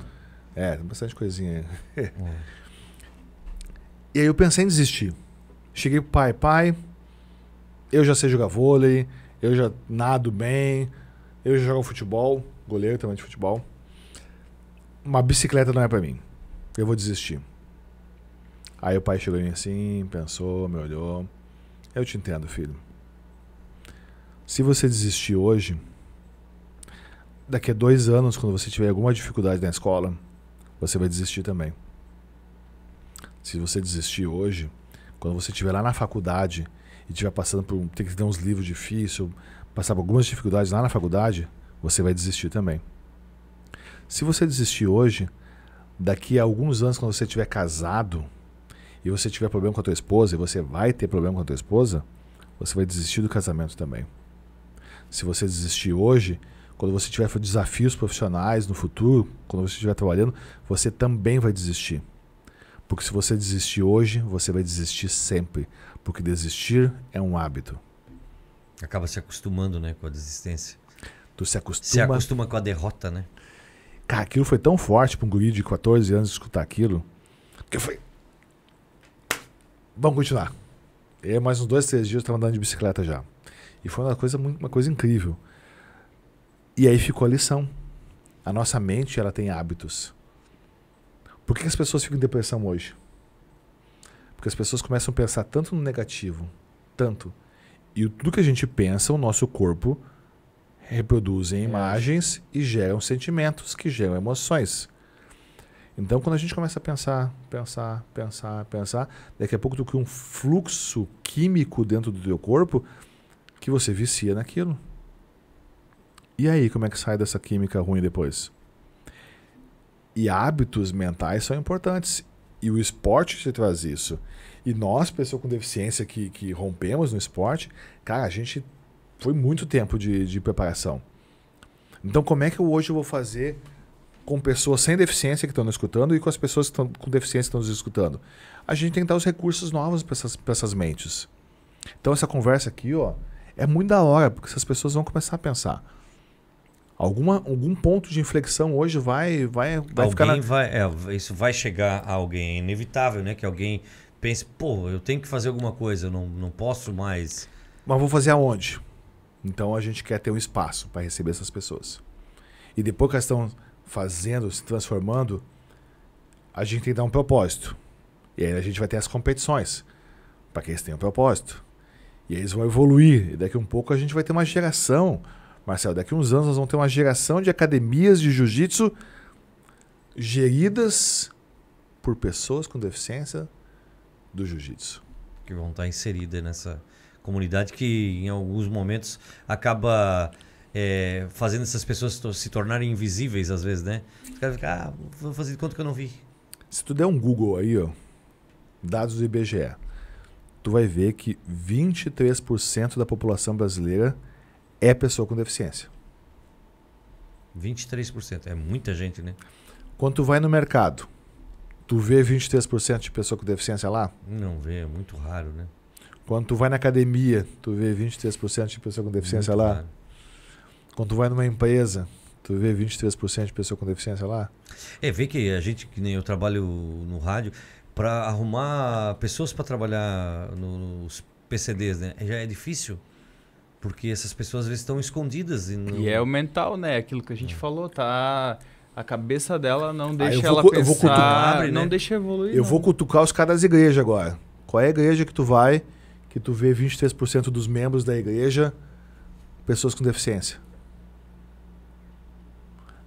Tem bastante coisinha aí. E aí eu pensei em desistir. Cheguei pro pai, eu já sei jogar vôlei, eu já nado bem, eu já jogo futebol, goleiro também de futebol. Uma bicicleta não é pra mim. Eu vou desistir. Aí o pai chegou em mim assim, pensou, me olhou. Eu te entendo, filho. Se você desistir hoje, daqui a 2 anos, quando você tiver alguma dificuldade na escola, você vai desistir também. Se você desistir hoje, quando você estiver lá na faculdade e estiver passando por ter que ler uns livros difíceis, passar por algumas dificuldades lá na faculdade, você vai desistir também. Se você desistir hoje, daqui a alguns anos, quando você estiver casado e você tiver problema com a tua esposa, e você vai ter problema com a tua esposa, você vai desistir do casamento também. Se você desistir hoje, quando você tiver desafios profissionais no futuro, quando você estiver trabalhando, você também vai desistir. Porque se você desistir hoje, você vai desistir sempre. Porque desistir é um hábito. Acaba se acostumando, né, com a desistência. Tu se acostuma... Se acostuma com a derrota, né? Cara, aquilo foi tão forte para um guri de 14 anos escutar aquilo, que eu falei... Vamos continuar. E aí, mais uns 2, 3 dias eu estava andando de bicicleta já. E foi uma coisa incrível. E aí ficou a lição. A nossa mente, ela tem hábitos. Por que as pessoas ficam em depressão hoje? Porque as pessoas começam a pensar tanto no negativo, tanto. E tudo que a gente pensa, o nosso corpo reproduz em imagens e geram sentimentos, que geram emoções. Então, quando a gente começa a pensar, daqui a pouco tu cria um fluxo químico dentro do teu corpo que você vicia naquilo. E aí, como é que sai dessa química ruim depois? E hábitos mentais são importantes. E o esporte te traz isso. E nós, pessoas com deficiência que rompemos no esporte, cara, a gente foi muito tempo de preparação. Então, como é que hoje eu vou fazer com pessoas sem deficiência que estão nos escutando e com as pessoas que estão com deficiência que estão nos escutando? A gente tem que dar os recursos novos para essas mentes. Então, essa conversa aqui, ó, é muito da hora, porque essas pessoas vão começar a pensar. Algum ponto de inflexão hoje vai ficar isso vai chegar a alguém, é inevitável, né? Que alguém pense, pô, eu tenho que fazer alguma coisa, eu não posso mais. Mas vou fazer aonde? Então a gente quer ter um espaço para receber essas pessoas. E depois que elas estão fazendo, se transformando, a gente tem que dar um propósito. E aí a gente vai ter as competições para que eles tenham um propósito. E aí eles vão evoluir. E daqui a um pouco a gente vai ter uma geração, Marcelo, daqui a uns anos nós vamos ter uma geração de academias de jiu-jitsu geridas por pessoas com deficiência do jiu-jitsu. Que vão estar inseridas nessa comunidade que em alguns momentos acaba fazendo essas pessoas se tornarem invisíveis às vezes, né? Os caras ficam, vou fazer de conta que eu não vi. Se tu der um Google aí, ó, dados do IBGE, tu vai ver que 23% da população brasileira é pessoa com deficiência. 23%, é muita gente, né? Quando tu vai no mercado, tu vê 23% de pessoa com deficiência lá? Não vê, é muito raro, né? Quando tu vai na academia, tu vê 23% de pessoa com deficiência Muito lá? raro. Quando tu vai numa empresa, tu vê 23% de pessoa com deficiência lá? Vê que a gente, que nem eu trabalho no rádio, para arrumar pessoas para trabalhar nos PCDs, né? Já é difícil, porque essas pessoas às vezes estão escondidas. E é o mental, né? Aquilo que a gente falou, tá? A cabeça dela não deixa eu ela vou pensar, cutucar, não né? deixa evoluir. Eu vou cutucar os caras das igrejas agora. Qual é a igreja que tu vai, que tu vê 23% dos membros da igreja pessoas com deficiência?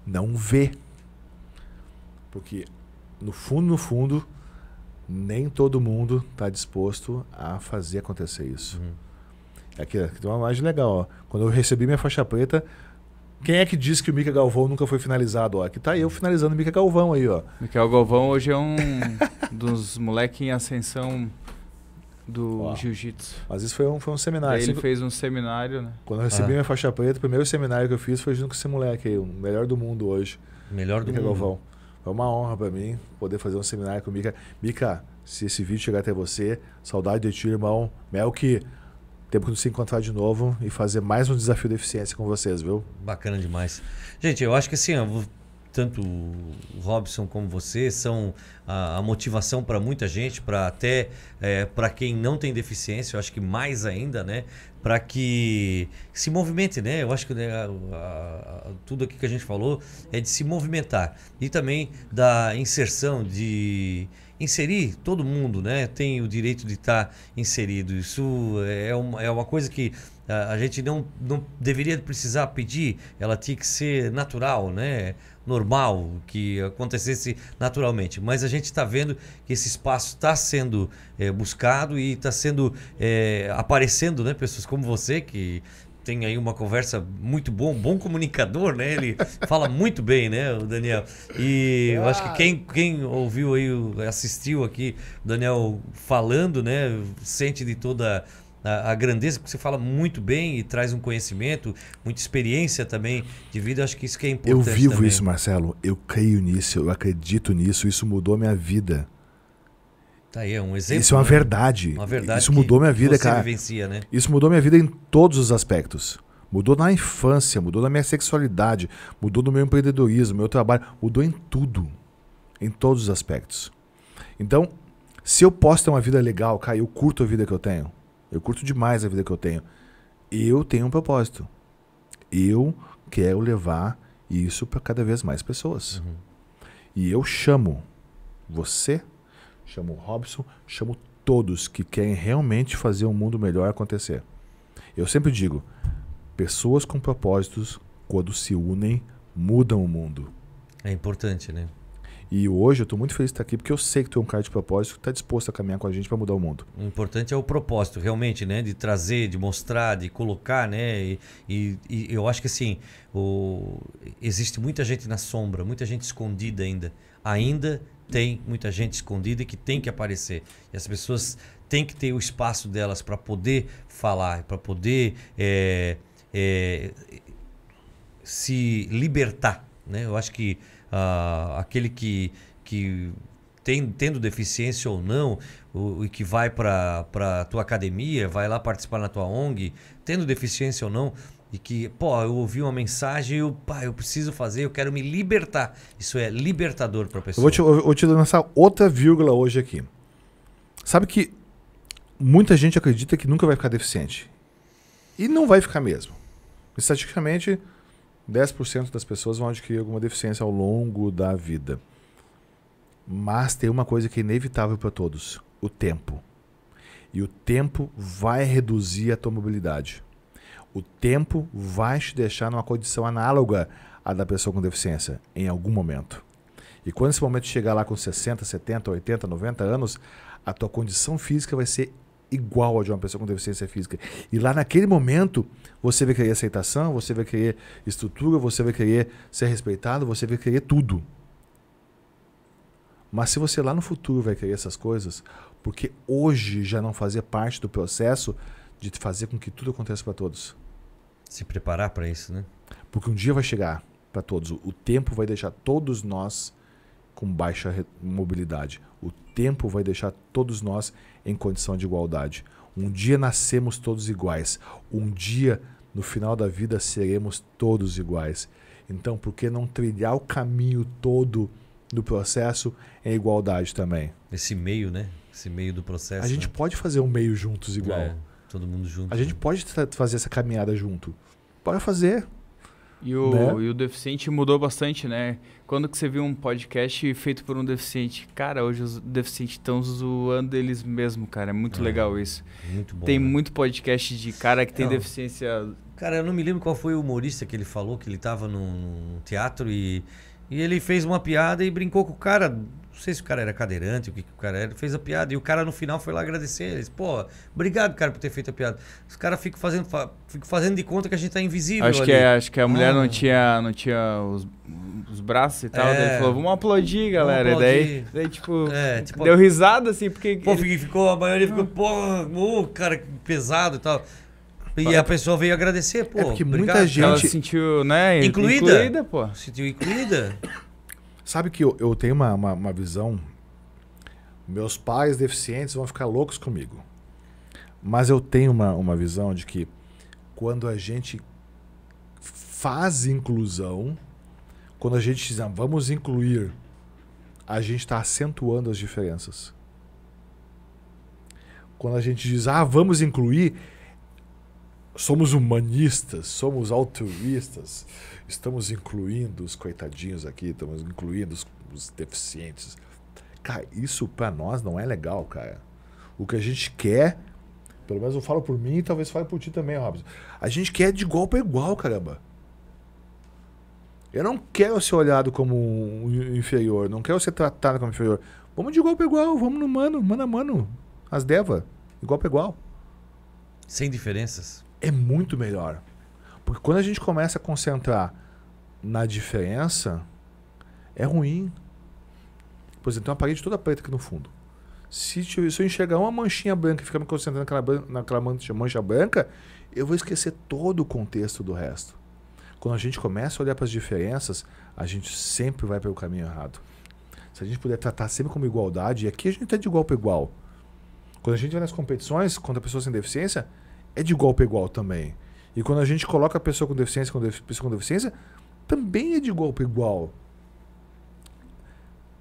Não vê. Porque, no fundo, nem todo mundo está disposto a fazer acontecer isso. Aqui tem uma imagem legal. Ó. Quando eu recebi minha faixa preta, quem é que disse que o Mica Galvão nunca foi finalizado? Ó, aqui tá eu finalizando o Mica Galvão aí, ó. Michael Galvão hoje é um dos moleques em ascensão do jiu-jitsu. Mas isso foi um seminário. Ele fez um seminário, né? Quando eu recebi minha faixa preta, o primeiro seminário que eu fiz foi junto com esse moleque aí, o melhor do mundo hoje. Melhor do Mica mundo. Galvão. Foi uma honra pra mim poder fazer um seminário com o Mica. Mica, se esse vídeo chegar até você, saudade de ti, irmão. Melk, temos que nos encontrar de novo e fazer mais um desafio de eficiência com vocês, viu? Bacana demais. Gente, eu acho que assim, tanto o Robson como você são a motivação para muita gente, para até para quem não tem deficiência, eu acho que mais ainda, né? Para que se movimente, né? Eu acho que né, tudo aqui que a gente falou é de se movimentar e também da inserção, de inserir todo mundo, né? Tem o direito de estar inserido. Isso é uma coisa que a gente não deveria precisar pedir, ela tinha que ser natural, né? Normal, que acontecesse naturalmente. Mas a gente está vendo que esse espaço está sendo buscado e está sendo aparecendo, né? Pessoas como você que tem aí uma conversa muito bom comunicador, né? Ele fala muito bem, né, o Daniel? E eu acho que quem ouviu aí, assistiu aqui o Daniel falando, né? Sente de toda a grandeza, porque você fala muito bem e traz um conhecimento, muita experiência também de vida. Eu acho que isso que é importante. Eu vivo também. isso, Marcelo. Eu creio nisso, eu acredito nisso. Isso mudou a minha vida. Tá aí, é um exemplo. Isso é uma né? verdade. Uma verdade. Isso mudou minha vida, você cara. Vivencia, né? Isso mudou minha vida em todos os aspectos. Mudou na infância, mudou na minha sexualidade, mudou no meu empreendedorismo, no meu trabalho, mudou em tudo. Em todos os aspectos. Então, se eu posso ter uma vida legal, cara, eu curto a vida que eu tenho. Eu curto demais a vida que eu tenho. Eu tenho um propósito. Eu quero levar isso para cada vez mais pessoas. E eu chamo você, chamo o Robson, chamo todos que querem realmente fazer um mundo melhor acontecer. Eu sempre digo, pessoas com propósitos, quando se unem, mudam o mundo. É importante, né? E hoje eu estou muito feliz de estar aqui, porque eu sei que tu é um cara de propósito que está disposto a caminhar com a gente para mudar o mundo. O importante é o propósito, realmente, né? De trazer, de mostrar, de colocar, né? E eu acho que assim, existe muita gente na sombra, muita gente escondida ainda. Ainda tem muita gente escondida que tem que aparecer. E as pessoas têm que ter o espaço delas para poder falar, para poder se libertar, né? Eu acho que aquele que tendo deficiência ou não, e que vai para a tua academia, vai lá participar na tua ONG, tendo deficiência ou não, e que, eu ouvi uma mensagem, eu preciso fazer, eu quero me libertar. Isso é libertador para a pessoa. Eu vou te lançar outra vírgula hoje aqui. Sabe que muita gente acredita que nunca vai ficar deficiente. E não vai ficar mesmo. Estatisticamente, 10% das pessoas vão adquirir alguma deficiência ao longo da vida. Mas tem uma coisa que é inevitável para todos: o tempo. E o tempo vai reduzir a tua mobilidade. O tempo vai te deixar numa condição análoga à da pessoa com deficiência, em algum momento. E quando esse momento chegar lá com 60, 70, 80, 90 anos, a tua condição física vai ser igual a de uma pessoa com deficiência física. E lá naquele momento, você vai querer aceitação, você vai querer estrutura, você vai querer ser respeitado, você vai querer tudo. Mas se você lá no futuro vai querer essas coisas, porque hoje já não fazia parte do processo de fazer com que tudo aconteça para todos. Se preparar para isso, né? Porque um dia vai chegar para todos. O tempo vai deixar todos nós com baixa mobilidade. O tempo vai deixar todos nós em condição de igualdade. Um dia nascemos todos iguais. Um dia, no final da vida, seremos todos iguais. Então, por que não trilhar o caminho todo do processo em igualdade também? Esse meio, né? Esse meio do processo. A gente pode fazer um meio juntos igual. Todo mundo junto. A gente pode fazer essa caminhada junto. Pode fazer. E o deficiente mudou bastante, né? Quando que você viu um podcast feito por um deficiente? Cara, hoje os deficientes estão zoando eles mesmos, cara. É muito legal isso. Muito bom. Tem né? muito podcast de cara que tem deficiência. Cara, eu não me lembro qual foi o humorista que ele falou, que ele tava num teatro e ele fez uma piada e brincou com o cara. Não sei se o cara era cadeirante, o que o cara era. Fez a piada e o cara no final foi lá agradecer eles. Pô, obrigado, cara, por ter feito a piada. Os caras ficam fazendo de conta que a gente tá invisível ali. Acho que a mulher não tinha os braços e tal. Daí ele falou, vamos aplaudir, galera. Vamos aplaudir. E daí, tipo, deu risada, assim, porque... Pô, a maioria ficou, pô, cara, pesado e tal. E a pessoa veio agradecer, pô. É porque obrigado, muita gente... Ela se sentiu, né? Incluída, pô. Sentiu incluída. Sabe que eu tenho uma visão... Meus pais deficientes vão ficar loucos comigo. Mas eu tenho uma visão de que quando a gente faz inclusão, quando a gente diz, vamos incluir, a gente está acentuando as diferenças. Quando a gente diz, vamos incluir, somos humanistas, somos altruístas, estamos incluindo os coitadinhos aqui, estamos incluindo os deficientes. Cara, isso pra nós não é legal, cara. O que a gente quer, pelo menos eu falo por mim e talvez fale por ti também, Robson. A gente quer de igual para igual, caramba. Eu não quero ser olhado como um inferior, não quero ser tratado como inferior. Vamos de igual para igual, vamos no mano a mano. As deva, igual para igual. Sem diferenças. É muito melhor. Porque quando a gente começa a concentrar na diferença, é ruim. Por exemplo, tem uma parede toda preta aqui no fundo. Se eu enxergar uma manchinha branca e ficar me concentrando naquela mancha branca, eu vou esquecer todo o contexto do resto. Quando a gente começa a olhar para as diferenças, a gente sempre vai pelo caminho errado. Se a gente puder tratar sempre como igualdade, e aqui a gente está de igual para igual. Quando a gente vai nas competições contra pessoas sem deficiência, é de igual para igual também. E quando a gente coloca a pessoa com deficiência pessoa com deficiência, também é de igual para igual.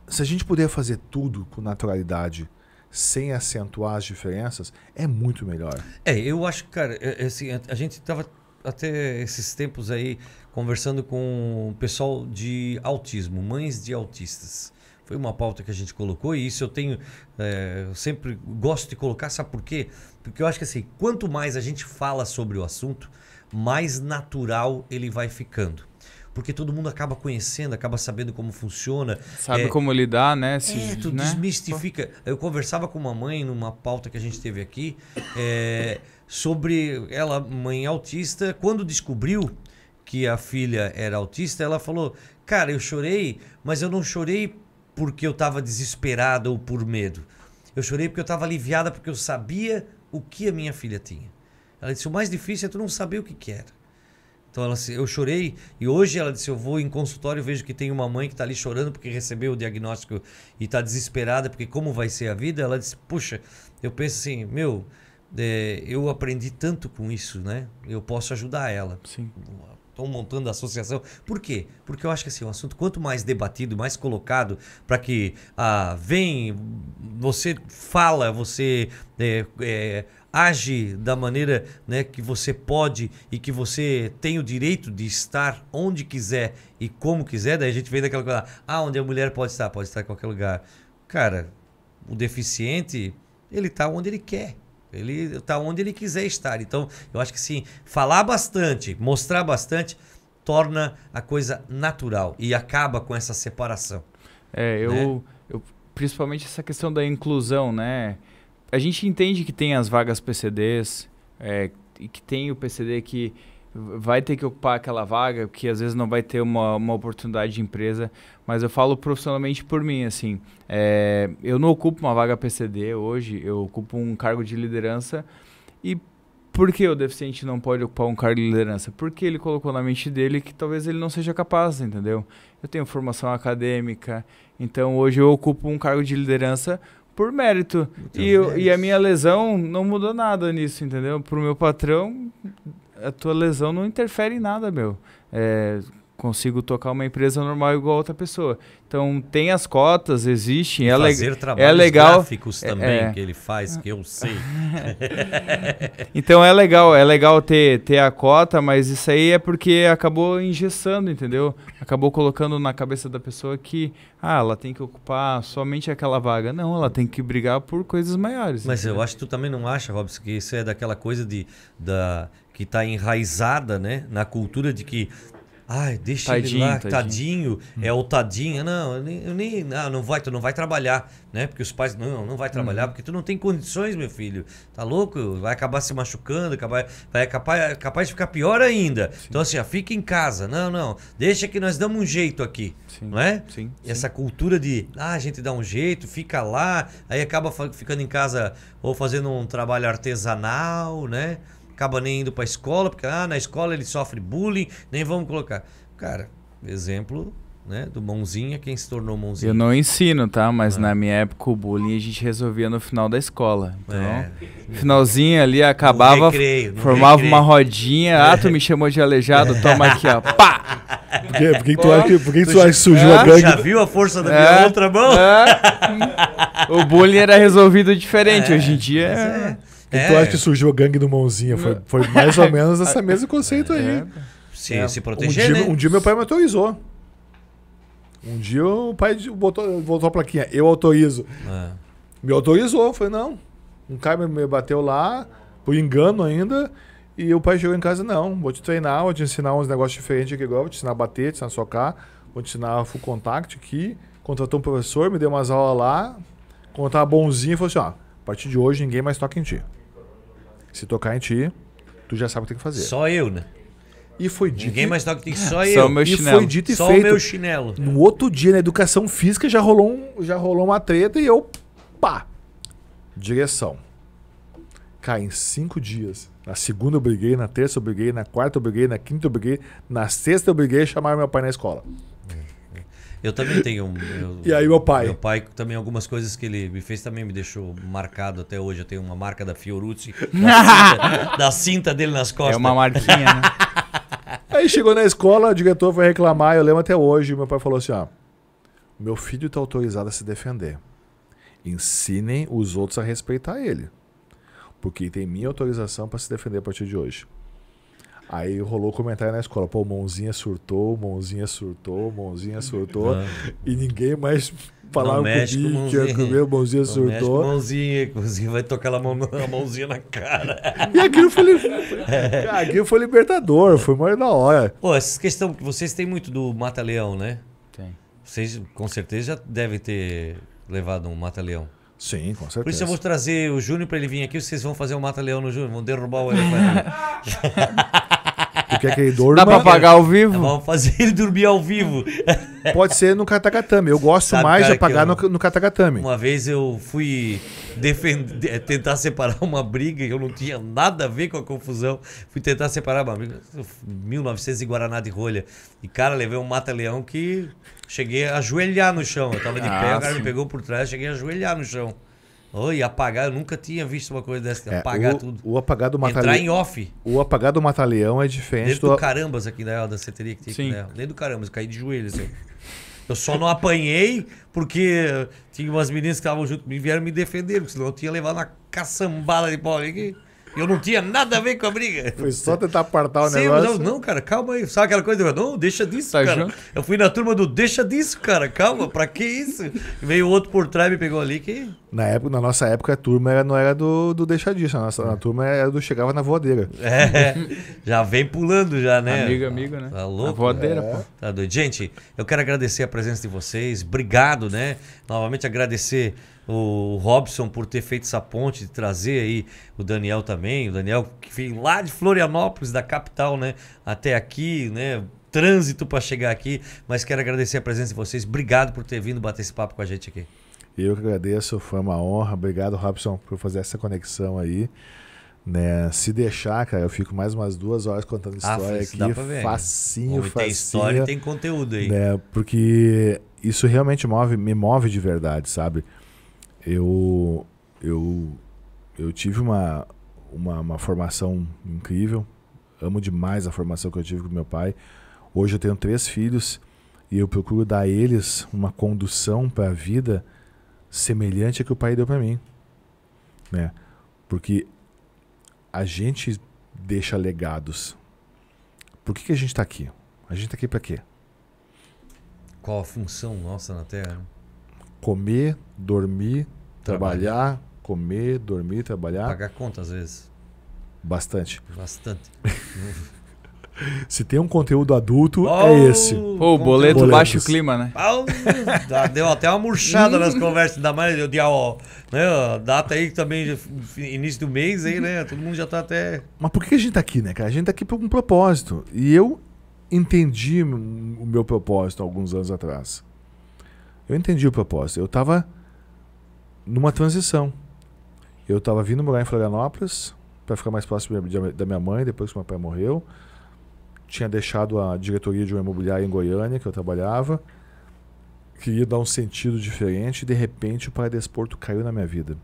Se a gente puder fazer tudo com naturalidade, sem acentuar as diferenças, é muito melhor. Eu acho que, cara, assim, a gente estava até esses tempos aí conversando com o pessoal de autismo, mães de autistas. Foi uma pauta que a gente colocou e isso eu tenho, eu sempre gosto de colocar, sabe por quê? Porque eu acho que assim, quanto mais a gente fala sobre o assunto, mais natural ele vai ficando. Porque todo mundo acaba conhecendo, acaba sabendo como funciona. Sabe como lidar, né? Tu desmistifica. Eu conversava com uma mãe numa pauta que a gente teve aqui sobre ela, mãe autista, quando descobriu que a filha era autista, ela falou, cara, eu chorei, mas eu não chorei porque eu estava desesperada ou por medo. Eu chorei porque eu estava aliviada porque eu sabia o que a minha filha tinha. Ela disse, o mais difícil é tu não saber o que era. Então ela disse, eu chorei e hoje ela disse, eu vou em consultório e vejo que tem uma mãe que está ali chorando porque recebeu o diagnóstico e está desesperada porque como vai ser a vida? Ela disse, puxa, eu penso assim, eu aprendi tanto com isso, né? Eu posso ajudar ela. Sim. Estão montando a associação. Por quê? Porque eu acho que assim, o assunto quanto mais debatido, mais colocado para que você fala, você age da maneira, né, que você pode e que você tem o direito de estar onde quiser e como quiser, daí a gente vem daquela coisa, onde a mulher pode estar em qualquer lugar. Cara, o deficiente, ele está onde ele quer. Ele está onde ele quiser estar. Então, eu acho que sim, falar bastante, mostrar bastante, torna a coisa natural e acaba com essa separação. Eu principalmente essa questão da inclusão, né? A gente entende que tem as vagas PCDs, e que tem o PCD que vai ter que ocupar aquela vaga, que às vezes não vai ter uma oportunidade de empresa, mas eu falo profissionalmente por mim, assim, eu não ocupo uma vaga PCD hoje, eu ocupo um cargo de liderança. E por que o deficiente não pode ocupar um cargo de liderança? Porque ele colocou na mente dele que talvez ele não seja capaz, entendeu? Eu tenho formação acadêmica, então hoje eu ocupo um cargo de liderança por mérito. E a minha lesão não mudou nada nisso, entendeu? Pro meu patrão, a tua lesão não interfere em nada, meu. Consigo tocar uma empresa normal igual a outra pessoa. Então, tem as cotas, existem. Fazer trabalhos gráficos também, que ele faz, que eu sei. Então, é legal ter a cota, mas isso aí é porque acabou engessando, entendeu? Acabou colocando na cabeça da pessoa que ela tem que ocupar somente aquela vaga. Não, ela tem que brigar por coisas maiores. Mas entendeu? eu acho que tu também não acha, Robson, que isso é daquela coisa que está enraizada, né, na cultura de que deixa ele lá, tadinho, é o tadinho. Não, tu não vai trabalhar, né? Porque os pais, não vai trabalhar, porque tu não tem condições, meu filho. Tá louco? Vai acabar se machucando, vai capaz de ficar pior ainda. Sim. Então assim, fica em casa. Não, deixa que nós damos um jeito aqui, não é? Sim. Essa cultura de, a gente dá um jeito, fica lá, aí acaba ficando em casa ou fazendo um trabalho artesanal, né? Acaba nem indo pra escola, porque na escola ele sofre bullying, nem vamos colocar. Cara, exemplo, né, do Mãozinha, quem se tornou Mãozinha. Eu não ensino, tá? Mas na minha época o bullying a gente resolvia no final da escola. Então, finalzinho ali acabava, formava uma rodinha. Tu me chamou de aleijado, toma aqui, ó. Pá! Por que tu acha que surgiu a gangue? Já viu a força da minha outra mão? O bullying era resolvido diferente, hoje em dia... Tu acha que surgiu a gangue do Mãozinha? Foi mais ou menos esse mesmo conceito aí. Se proteger, um dia meu pai me autorizou. Um dia o pai voltou a plaquinha. Eu autorizo. Me autorizou. Falei, não. Um cara me bateu lá, por engano ainda, e o pai chegou em casa, não, vou te treinar, vou te ensinar uns negócios diferentes aqui agora, vou te ensinar a bater, te ensinar a socar, vou te ensinar full contact aqui. Contratou um professor, me deu umas aulas lá, quando eu tava bonzinho, e falou assim, a partir de hoje ninguém mais toca em ti. Se tocar em ti, tu já sabe o que tem que fazer. Só eu, né? E foi dito. Ninguém mais toca em ti, só Só eu. o meu E chinelo. foi dito e Só feito. o meu chinelo. No outro dia, na educação física, já rolou uma treta e eu, direção. Cara, em 5 dias. Na segunda eu briguei, na terça eu briguei, na quarta eu briguei, na quinta eu briguei, na sexta eu briguei e chamaram meu pai na escola. Eu também tenho E aí meu pai? Meu pai também, algumas coisas que ele me fez também me deixou marcado até hoje. Eu tenho uma marca da Fiorucci, da cinta dele nas costas. É uma marquinha, né? Aí chegou na escola, o diretor foi reclamar, eu lembro até hoje, meu pai falou assim, meu filho está autorizado a se defender. Ensinem os outros a respeitar ele. Porque tem minha autorização para se defender a partir de hoje. Aí rolou o comentário na escola, Mãozinha surtou, e ninguém mais falava comigo que ia comer, o Mãozinha surtou. Mãozinha vai tocar a mãozinha na cara. E aquilo foi libertador, foi mais da hora. Pô, essa questão que vocês têm muito do Mata-Leão, né? Tem. Vocês com certeza já devem ter levado um Mata-Leão. Sim, com certeza. Por isso eu vou trazer o Júnior para ele vir aqui, vocês vão fazer um Mata-Leão no Júnior, vão derrubar o elefante. Tu quer que ele durma? Dá pra pagar ao vivo? Vamos fazer ele dormir ao vivo. Pode ser no Katagatame. Eu gosto mais de apagar no Katagatame. Uma vez eu fui tentar separar uma briga, eu não tinha nada a ver com a confusão. Fui tentar separar uma briga, 1900 em Guaraná de Rolha. E, cara, levei um Mata-Leão que cheguei a ajoelhar no chão. Eu tava de pé, o cara me pegou por trás, cheguei a ajoelhar no chão. Oi, apagar, eu nunca tinha visto uma coisa dessa, apagar tudo. O apagar do Mata-Leão. Entrar em off. O apagar do Mata-Leão é diferente Dentro do Carambas aqui da seteria que tinha aqui, né? Dentro do Carambas, eu caí de joelhos. Assim. Eu só não apanhei porque tinha umas meninas que estavam junto, me vieram me defender, porque senão eu tinha levado uma caçambada de pau ali. Eu não tinha nada a ver com a briga. Foi só tentar apartar o Sim, negócio. não, cara, calma aí. Sabe aquela coisa? Não, deixa disso, Tá cara. junto? Eu fui na turma do deixa disso, cara. Calma, pra que isso? Veio outro por trás e me pegou ali que... Na nossa época, a turma não era do deixa disso. A turma era do chegava na voadeira. Já vem pulando já, né? Amigo, né? Tá louco? A voadeira, pô. Tá doido. Gente, eu quero agradecer a presença de vocês. Obrigado, né? Novamente agradecer o Robson por ter feito essa ponte, de trazer aí o Daniel também. O Daniel que veio lá de Florianópolis, da capital, né? Até aqui, né? Trânsito para chegar aqui. Mas quero agradecer a presença de vocês. Obrigado por ter vindo bater esse papo com a gente aqui. Eu que agradeço, foi uma honra. Obrigado, Robson, por fazer essa conexão aí. Né? Se deixar, cara, eu fico mais umas 2 horas contando história isso dá aqui. pra ver, Facinho, Tem história e tem conteúdo aí. Né? Porque isso realmente me move de verdade, sabe? Eu tive uma formação incrível. Amo demais a formação que eu tive com meu pai. Hoje eu tenho 3 filhos e eu procuro dar a eles uma condução para a vida semelhante a que o pai deu para mim, né? Porque a gente deixa legados. Por que a gente está aqui? A gente está aqui para quê? Qual a função nossa na Terra? Né? Comer, dormir, trabalhar, comer, dormir, trabalhar. Pagar conta às vezes. Bastante. Bastante. Se tem um conteúdo adulto, é esse. Pô, o boleto baixa o clima, né? Deu até uma murchada nas conversas, ainda mais o dia, né, data aí também, início do mês aí, né? Todo mundo já tá até... Mas por que a gente tá aqui, né, cara? A gente tá aqui por um propósito. E eu entendi o meu propósito alguns anos atrás. Eu entendi o propósito. Eu tava numa transição. Eu tava vindo morar em Florianópolis para ficar mais próximo da minha mãe, depois que meu pai morreu. Tinha deixado a diretoria de uma imobiliária em Goiânia, que eu trabalhava. Queria dar um sentido diferente e, de repente, o Paradesporto caiu na minha vida.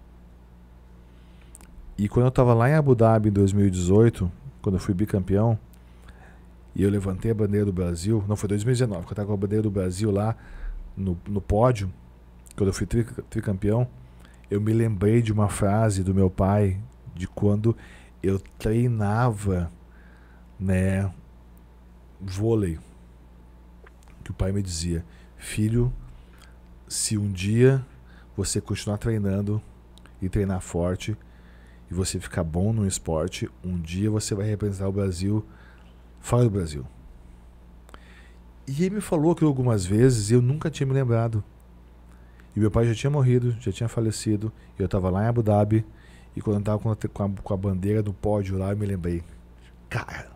E quando eu estava lá em Abu Dhabi, em 2018, quando eu fui bicampeão, e eu levantei a bandeira do Brasil, não, foi 2019, quando eu estava com a bandeira do Brasil lá no pódio, quando eu fui tricampeão, eu me lembrei de uma frase do meu pai, de quando eu treinava, né, vôlei, que o pai me dizia: filho, se um dia você continuar treinando e treinar forte e você ficar bom no esporte, um dia você vai representar o Brasil fora do Brasil. E ele me falou aquilo algumas vezes e eu nunca tinha me lembrado. E meu pai já tinha morrido, já tinha falecido, e eu estava lá em Abu Dhabi, e quando eu estava com a bandeira do pódio lá, eu me lembrei: cara,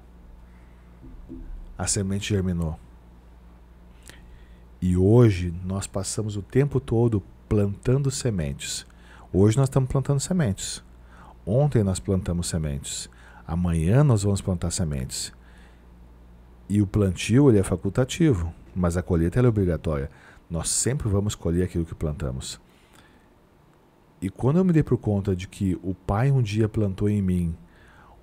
a semente germinou. E hoje nós passamos o tempo todo plantando sementes. Hoje nós estamos plantando sementes. Ontem nós plantamos sementes. Amanhã nós vamos plantar sementes. E o plantio ele é facultativo, mas a colheita ela é obrigatória. Nós sempre vamos colher aquilo que plantamos. E quando eu me dei por conta de que o pai um dia plantou em mim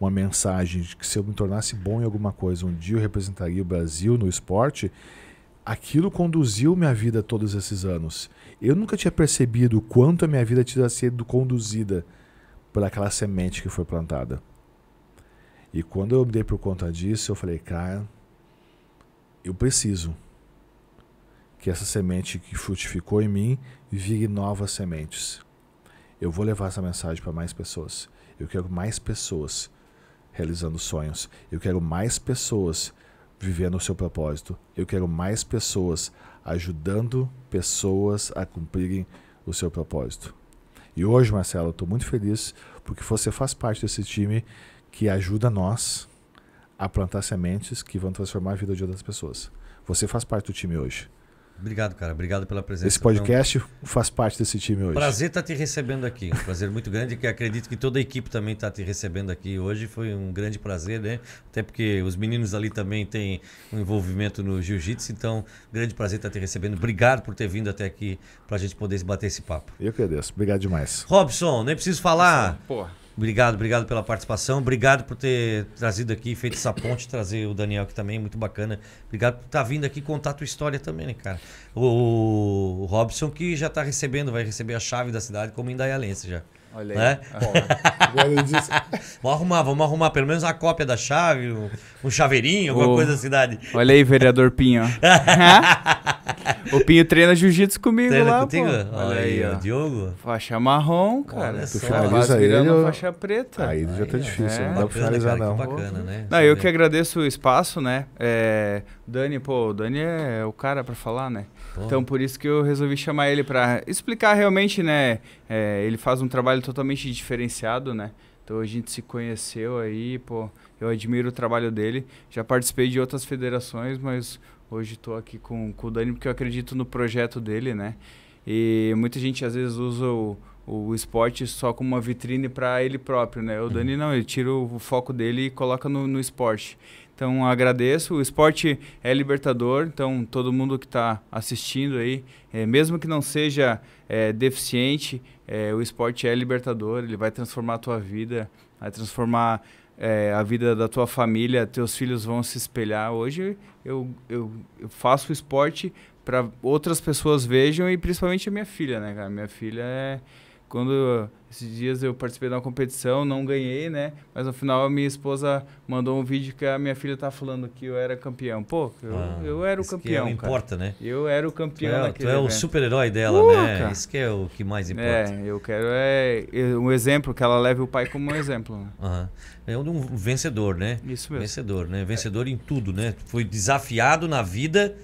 uma mensagem de que se eu me tornasse bom em alguma coisa, um dia eu representaria o Brasil no esporte, aquilo conduziu minha vida todos esses anos. Eu nunca tinha percebido o quanto a minha vida tinha sido conduzida por aquela semente que foi plantada. E quando eu me dei por conta disso, eu falei: cara, eu preciso que essa semente que frutificou em mim vire novas sementes. Eu vou levar essa mensagem para mais pessoas. Eu quero mais pessoas realizando sonhos. Eu quero mais pessoas vivendo o seu propósito. Eu quero mais pessoas ajudando pessoas a cumprirem o seu propósito. E hoje, Marcelo, eu estou muito feliz porque você faz parte desse time que ajuda nós a plantar sementes que vão transformar a vida de outras pessoas. Você faz parte do time hoje. Obrigado, cara. Obrigado pela presença. Esse podcast faz parte desse time hoje. Prazer estar te recebendo aqui. Um prazer muito grande, que acredito que toda a equipe também está te recebendo aqui hoje. Foi um grande prazer, né? Até porque os meninos ali também têm um envolvimento no jiu-jitsu, então grande prazer estar te recebendo. Obrigado por ter vindo até aqui para a gente poder bater esse papo. Eu que agradeço. Obrigado demais. Robson, nem preciso falar. Porra. Obrigado pela participação. Obrigado por ter trazido aqui, feito essa ponte, trazer o Daniel aqui também, muito bacana. Obrigado por estar vindo aqui contar a tua história também, né, cara? O Robson que já está recebendo, vai receber a chave da cidade como indaialense já. Olha né? aí. Vamos arrumar pelo menos uma cópia da chave, um chaveirinho, alguma coisa da cidade. Olha aí, vereador Pinho. O Pinho treina jiu-jitsu comigo Treina lá, contigo? pô. Olha aí, ó. Diogo. Faixa marrom, cara. Olha Tu só. finaliza ele virando ou... faixa preta. Aí já tá difícil, não dá pra Bacana, finalizar cara, não. que bacana, né? Não, eu que agradeço o espaço, né? Dani, pô, o Dani é o cara pra falar, né? Pô. Então, por isso que eu resolvi chamar ele pra explicar realmente, né? Ele faz um trabalho totalmente diferenciado, né? Então, a gente se conheceu aí, pô, eu admiro o trabalho dele. Já participei de outras federações, mas hoje tô aqui com o Dani porque eu acredito no projeto dele, né? E muita gente, às vezes, usa o esporte só como uma vitrine para ele próprio, né? O Dani não, ele tira o foco dele e coloca no esporte. Então, agradeço. O esporte é libertador, então todo mundo que está assistindo aí, mesmo que não seja deficiente, o esporte é libertador, ele vai transformar a tua vida, vai transformar a vida da tua família, teus filhos vão se espelhar. Hoje eu faço o esporte para outras pessoas vejam e principalmente a minha filha, né, cara? Minha filha esses dias eu participei de uma competição, não ganhei, né? Mas no final a minha esposa mandou um vídeo que a minha filha tá falando que eu era campeão. Pô, eu era o campeão, que cara. importa, né? Eu era o campeão naquele Tu é o evento. super-herói dela, né? Cara. Isso que é o que mais importa. Eu quero um exemplo, que ela leve o pai como um exemplo. Né? Aham. É um vencedor, né? Isso mesmo. Vencedor, né? Vencedor em tudo, né? Foi desafiado na vida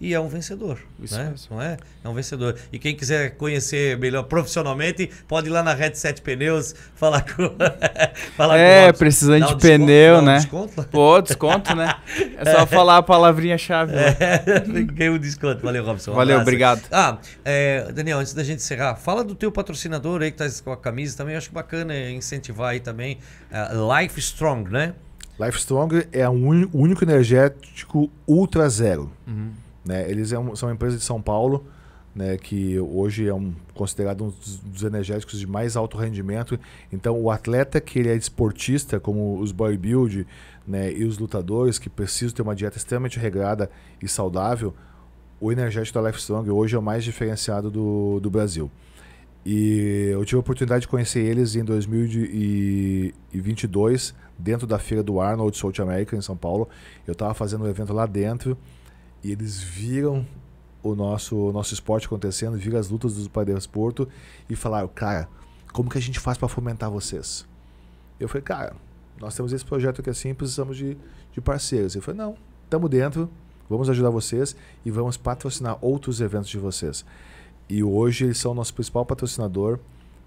e é um vencedor. Isso né? mesmo. Não é? É um vencedor. E quem quiser conhecer melhor profissionalmente, pode ir lá na Red 7 Pneus, falar com o Robson. Precisando Dá de um pneu, desconto, dá um né? desconto? Pô, desconto, né? É só falar a palavrinha-chave. Ganhei um desconto. Valeu, Robson. Valeu, abraço. obrigado. Daniel, antes da gente encerrar, fala do teu patrocinador aí que tá com a camisa também. Eu acho bacana incentivar aí também. Life Strong, né? Life Strong é o único energético ultra zero. Né? Eles são uma empresa de São Paulo, né, que hoje é considerado um dos energéticos de mais alto rendimento. Então, o atleta que ele é esportista, como os bodybuilding, né, e os lutadores que precisam ter uma dieta extremamente regrada e saudável, o energético da Life Strong hoje é o mais diferenciado do Brasil. E eu tive a oportunidade de conhecer eles em 2022, dentro da feira do Arnold South America, em São Paulo. Eu estava fazendo um evento lá dentro e eles viram o nosso esporte acontecendo, viram as lutas do Paradesporto e falaram, cara, como que a gente faz para fomentar vocês? Eu falei, cara, nós temos esse projeto aqui assim, precisamos de parceiros. Eu falei, não, estamos dentro, vamos ajudar vocês e vamos patrocinar outros eventos de vocês. E hoje eles são o nosso principal patrocinador.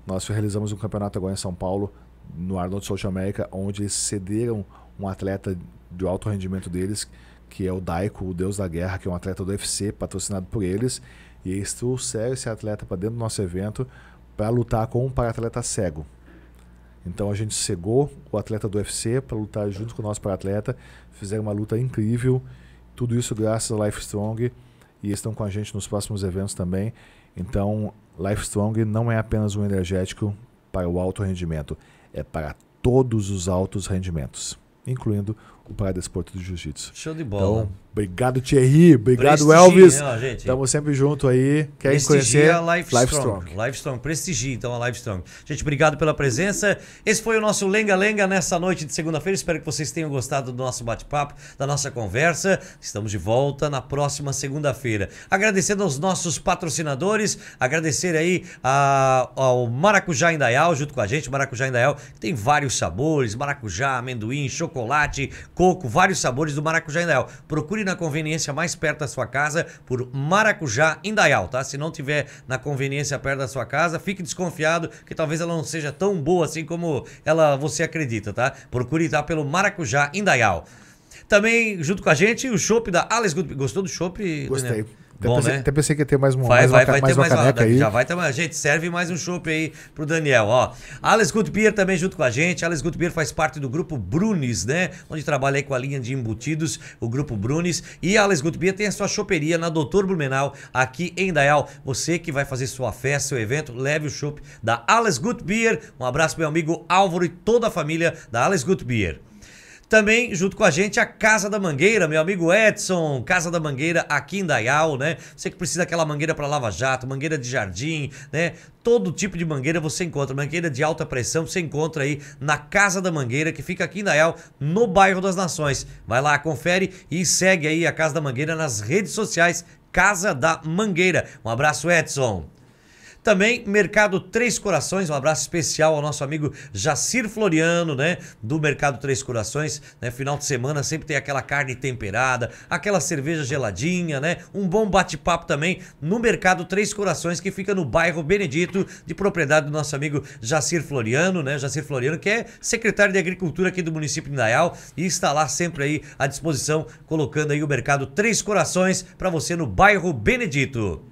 Nós realizamos um campeonato agora em São Paulo, no Arnold South America, onde eles cederam um atleta de alto rendimento deles, que é o Daiko, o Deus da Guerra, que é um atleta do UFC, patrocinado por eles. E eles trouxeram esse atleta para dentro do nosso evento para lutar com um para-atleta cego. Então a gente cegou o atleta do UFC para lutar junto com o nosso para-atleta. Fizeram uma luta incrível. Tudo isso graças a Life Strong. E eles estão com a gente nos próximos eventos também. Então, Life Strong não é apenas um energético para o alto rendimento, é para todos os altos rendimentos, incluindo o Paradesporto do Jiu-Jitsu. Show de bola. Então, obrigado Thierry, obrigado Prestigie, Elvis. né, gente? Estamos sempre junto aí. Querem Prestigia conhecer a Life Strong. Life Strong. Prestigie, então, a Life Strong. Gente, obrigado pela presença. Esse foi o nosso Lenga Lenga nessa noite de segunda-feira. Espero que vocês tenham gostado do nosso bate-papo, da nossa conversa. Estamos de volta na próxima segunda-feira. Agradecendo aos nossos patrocinadores, agradecer aí ao Maracujá Indaial, junto com a gente. Maracujá Indaial tem vários sabores, maracujá, amendoim, chocolate, coco, vários sabores do Maracujá Indaial. Procure na conveniência mais perto da sua casa por Maracujá Indaial, tá? Se não tiver na conveniência perto da sua casa, fique desconfiado que talvez ela não seja tão boa assim como você acredita, tá? Procure estar pelo Maracujá Indaial. Também, junto com a gente, o chopp da Ales Good. Gostou do chopp? Gostei. Daniel? Bom, Até né? pensei que ia ter mais uma uma caneca aí. Já vai ter mais. Gente, serve mais um chopp aí pro Daniel, ó. Ales Good Beer também junto com a gente. Ales Good Beer faz parte do grupo Brunis, né? Onde trabalha aí com a linha de embutidos, o grupo Brunis. E a Ales Good Beer tem a sua choperia na Doutor Blumenau, aqui em Indaial. Você que vai fazer sua festa, seu evento, leve o chopp da Ales Good Beer. Um abraço pro meu amigo Álvaro e toda a família da Ales Good Beer. Também, junto com a gente, a Casa da Mangueira, meu amigo Edson, Casa da Mangueira aqui em Indaial, né? Você que precisa daquela mangueira para lava-jato, mangueira de jardim, né? Todo tipo de mangueira você encontra, mangueira de alta pressão você encontra aí na Casa da Mangueira, que fica aqui em Indaial, no bairro das Nações. Vai lá, confere e segue aí a Casa da Mangueira nas redes sociais, Casa da Mangueira. Um abraço, Edson. Também Mercado Três Corações, um abraço especial ao nosso amigo Jacir Floriano, né? Do Mercado Três Corações, né? Final de semana sempre tem aquela carne temperada, aquela cerveja geladinha, né? Um bom bate-papo também no Mercado Três Corações, que fica no bairro Benedito, de propriedade do nosso amigo Jacir Floriano, né? Jacir Floriano, que é secretário de Agricultura aqui do município de Indaial e está lá sempre aí à disposição, colocando aí o Mercado Três Corações para você no bairro Benedito.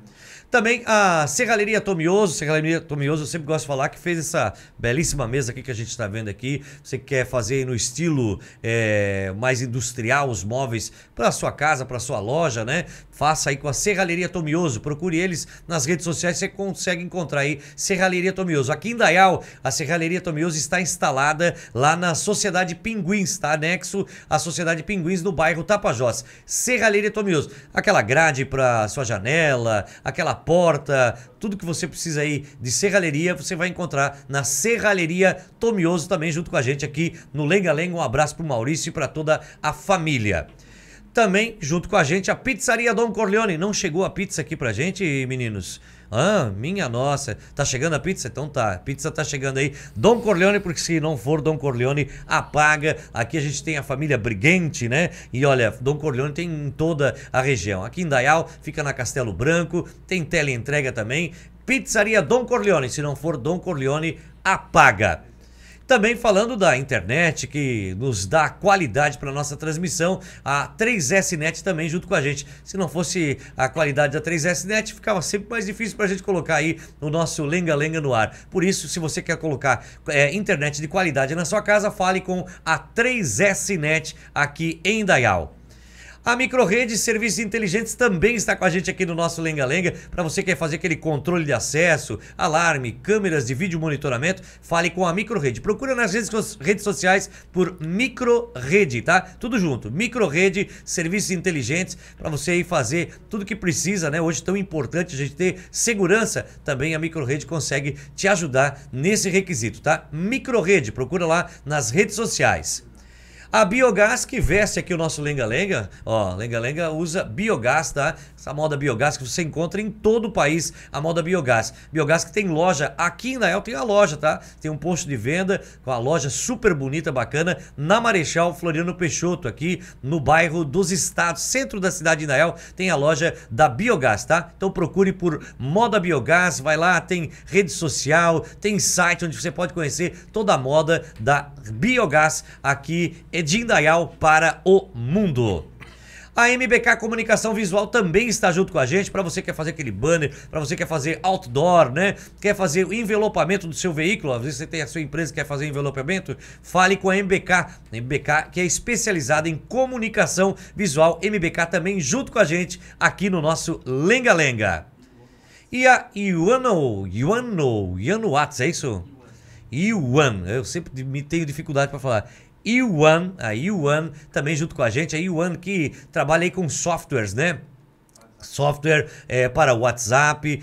Também a Serralheria Tomioso, eu sempre gosto de falar, que fez essa belíssima mesa aqui que a gente está vendo aqui. Você quer fazer no estilo mais industrial os móveis para sua casa, para sua loja, né? Faça aí com a Serralheria Tomioso. Procure eles nas redes sociais, você consegue encontrar aí Serralheria Tomioso. Aqui em Indaial, a Serralheria Tomioso está instalada lá na Sociedade Pinguins, tá? Anexo à Sociedade Pinguins no bairro Tapajós. Serralheria Tomioso. Aquela grade para sua janela, aquela porta, tudo que você precisa aí de serralheria, você vai encontrar na Serralheria Tomioso também junto com a gente aqui no Lenga Lenga. Um abraço pro Maurício e para toda a família. Também, junto com a gente, a Pizzaria Dom Corleone. Não chegou a pizza aqui pra gente, meninos? Ah, minha nossa. Tá chegando a pizza? Então tá. A pizza tá chegando aí. Dom Corleone, porque se não for Dom Corleone, apaga. Aqui a gente tem a família Briguente, né? E olha, Dom Corleone tem em toda a região. Aqui em Indaial, fica na Castelo Branco. Tem teleentrega também. Pizzaria Dom Corleone. Se não for Dom Corleone, apaga. Também falando da internet, que nos dá qualidade para nossa transmissão, a 3S Net também junto com a gente. Se não fosse a qualidade da 3S Net, ficava sempre mais difícil para a gente colocar aí o nosso Lenga Lenga no ar. Por isso, se você quer colocar internet de qualidade na sua casa, fale com a 3S Net aqui em Indaial. A Microrede Serviços Inteligentes também está com a gente aqui no nosso Lenga Lenga. Para você que quer fazer aquele controle de acesso, alarme, câmeras de vídeo monitoramento, fale com a Microrede. Procura nas redes sociais por Microrede, tá? Tudo junto. Microrede Serviços Inteligentes, para você aí fazer tudo que precisa, né? Hoje tão importante a gente ter segurança. Também a Microrede consegue te ajudar nesse requisito, tá? Microrede, procura lá nas redes sociais. A Biogás, que veste aqui o nosso Lenga Lenga, ó, Lenga Lenga usa biogás, tá? Essa moda biogás que você encontra em todo o país, a moda biogás. Biogás que tem loja, aqui em Indaial tem a loja, tá? Tem um posto de venda com a loja super bonita, bacana, na Marechal Floriano Peixoto, aqui no bairro dos Estados, centro da cidade de Indaial, tem a loja da Biogás, tá? Então procure por Moda Biogás, vai lá, tem rede social, tem site onde você pode conhecer toda a moda da Biogás aqui de Indaial para o mundo. A MBK Comunicação Visual também está junto com a gente, para você que quer fazer aquele banner, para você que quer fazer outdoor, né? Quer fazer o envelopamento do seu veículo, às vezes você tem a sua empresa que quer fazer envelopamento, fale com a MBK. A MBK que é especializada em comunicação visual, MBK também junto com a gente aqui no nosso Lenga Lenga. E a Iuanuats, é isso? Iuan, eu sempre tenho dificuldade para falar. Iuan, a Iuan também junto com a gente, a Iuan que trabalha aí com softwares, né? Software para WhatsApp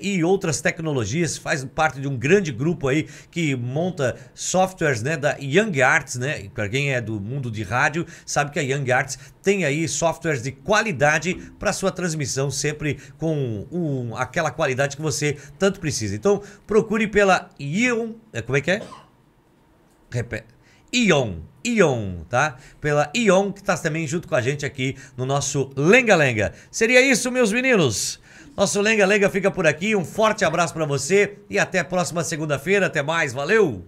e outras tecnologias, faz parte de um grande grupo aí que monta softwares, né, da Young Arts, né? Para quem é do mundo de rádio, sabe que a Young Arts tem aí softwares de qualidade para sua transmissão, sempre com aquela qualidade que você tanto precisa. Então, procure pela Ion, como é que é? Repete. Ion, tá? Pela Ion, que tá também junto com a gente aqui no nosso Lenga Lenga. Seria isso, meus meninos? Nosso Lenga Lenga fica por aqui. Um forte abraço para você e até a próxima segunda-feira. Até mais, valeu!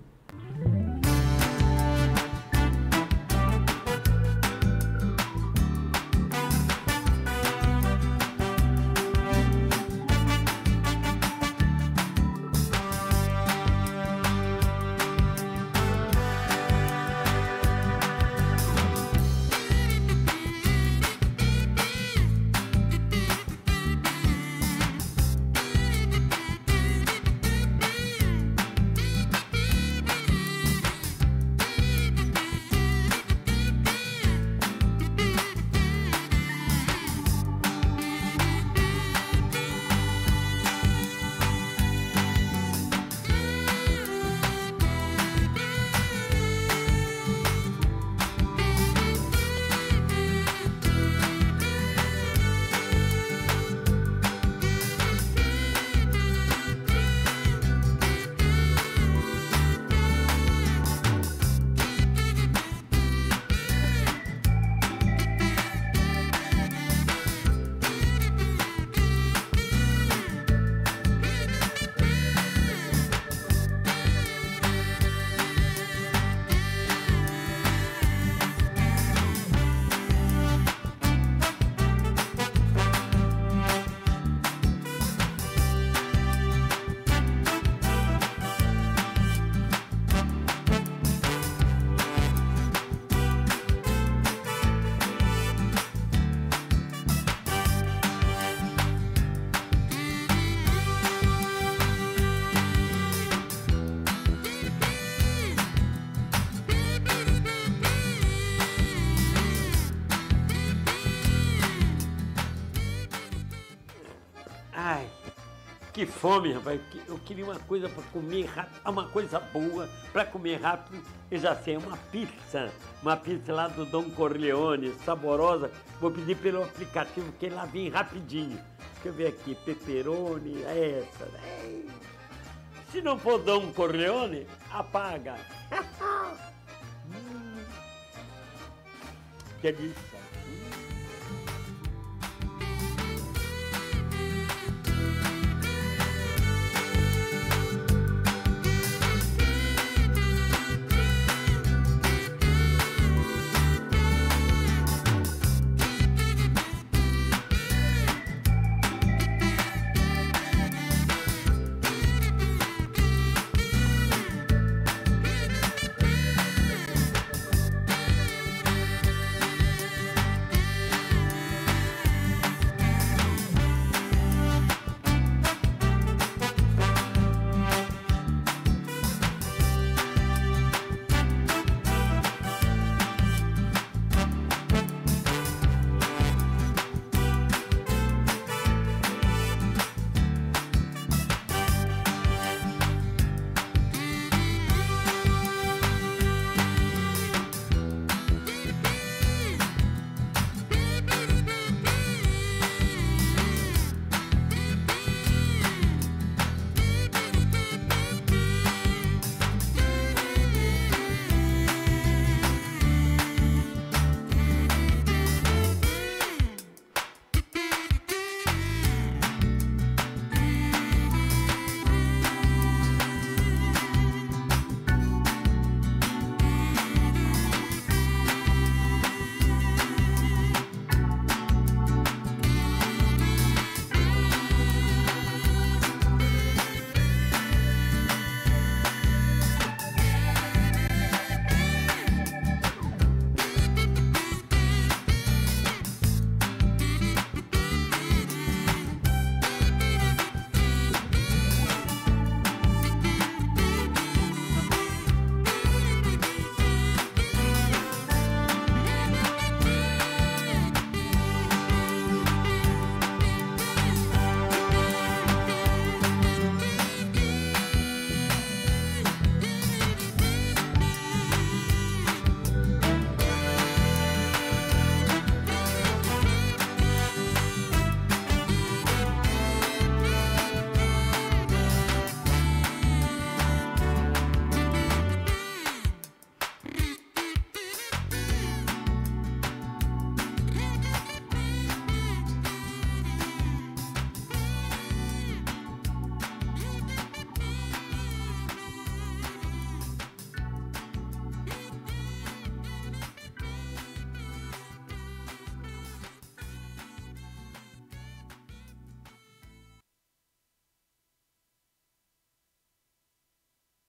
Ai, que fome, rapaz. Eu queria uma coisa para comer rápido, uma coisa boa para comer rápido. Eu já sei, uma pizza lá do Dom Corleone, saborosa. Vou pedir pelo aplicativo que lá vem rapidinho. Deixa eu ver aqui, pepperoni, essa. Ei. Se não for Dom Corleone, apaga. Delícia.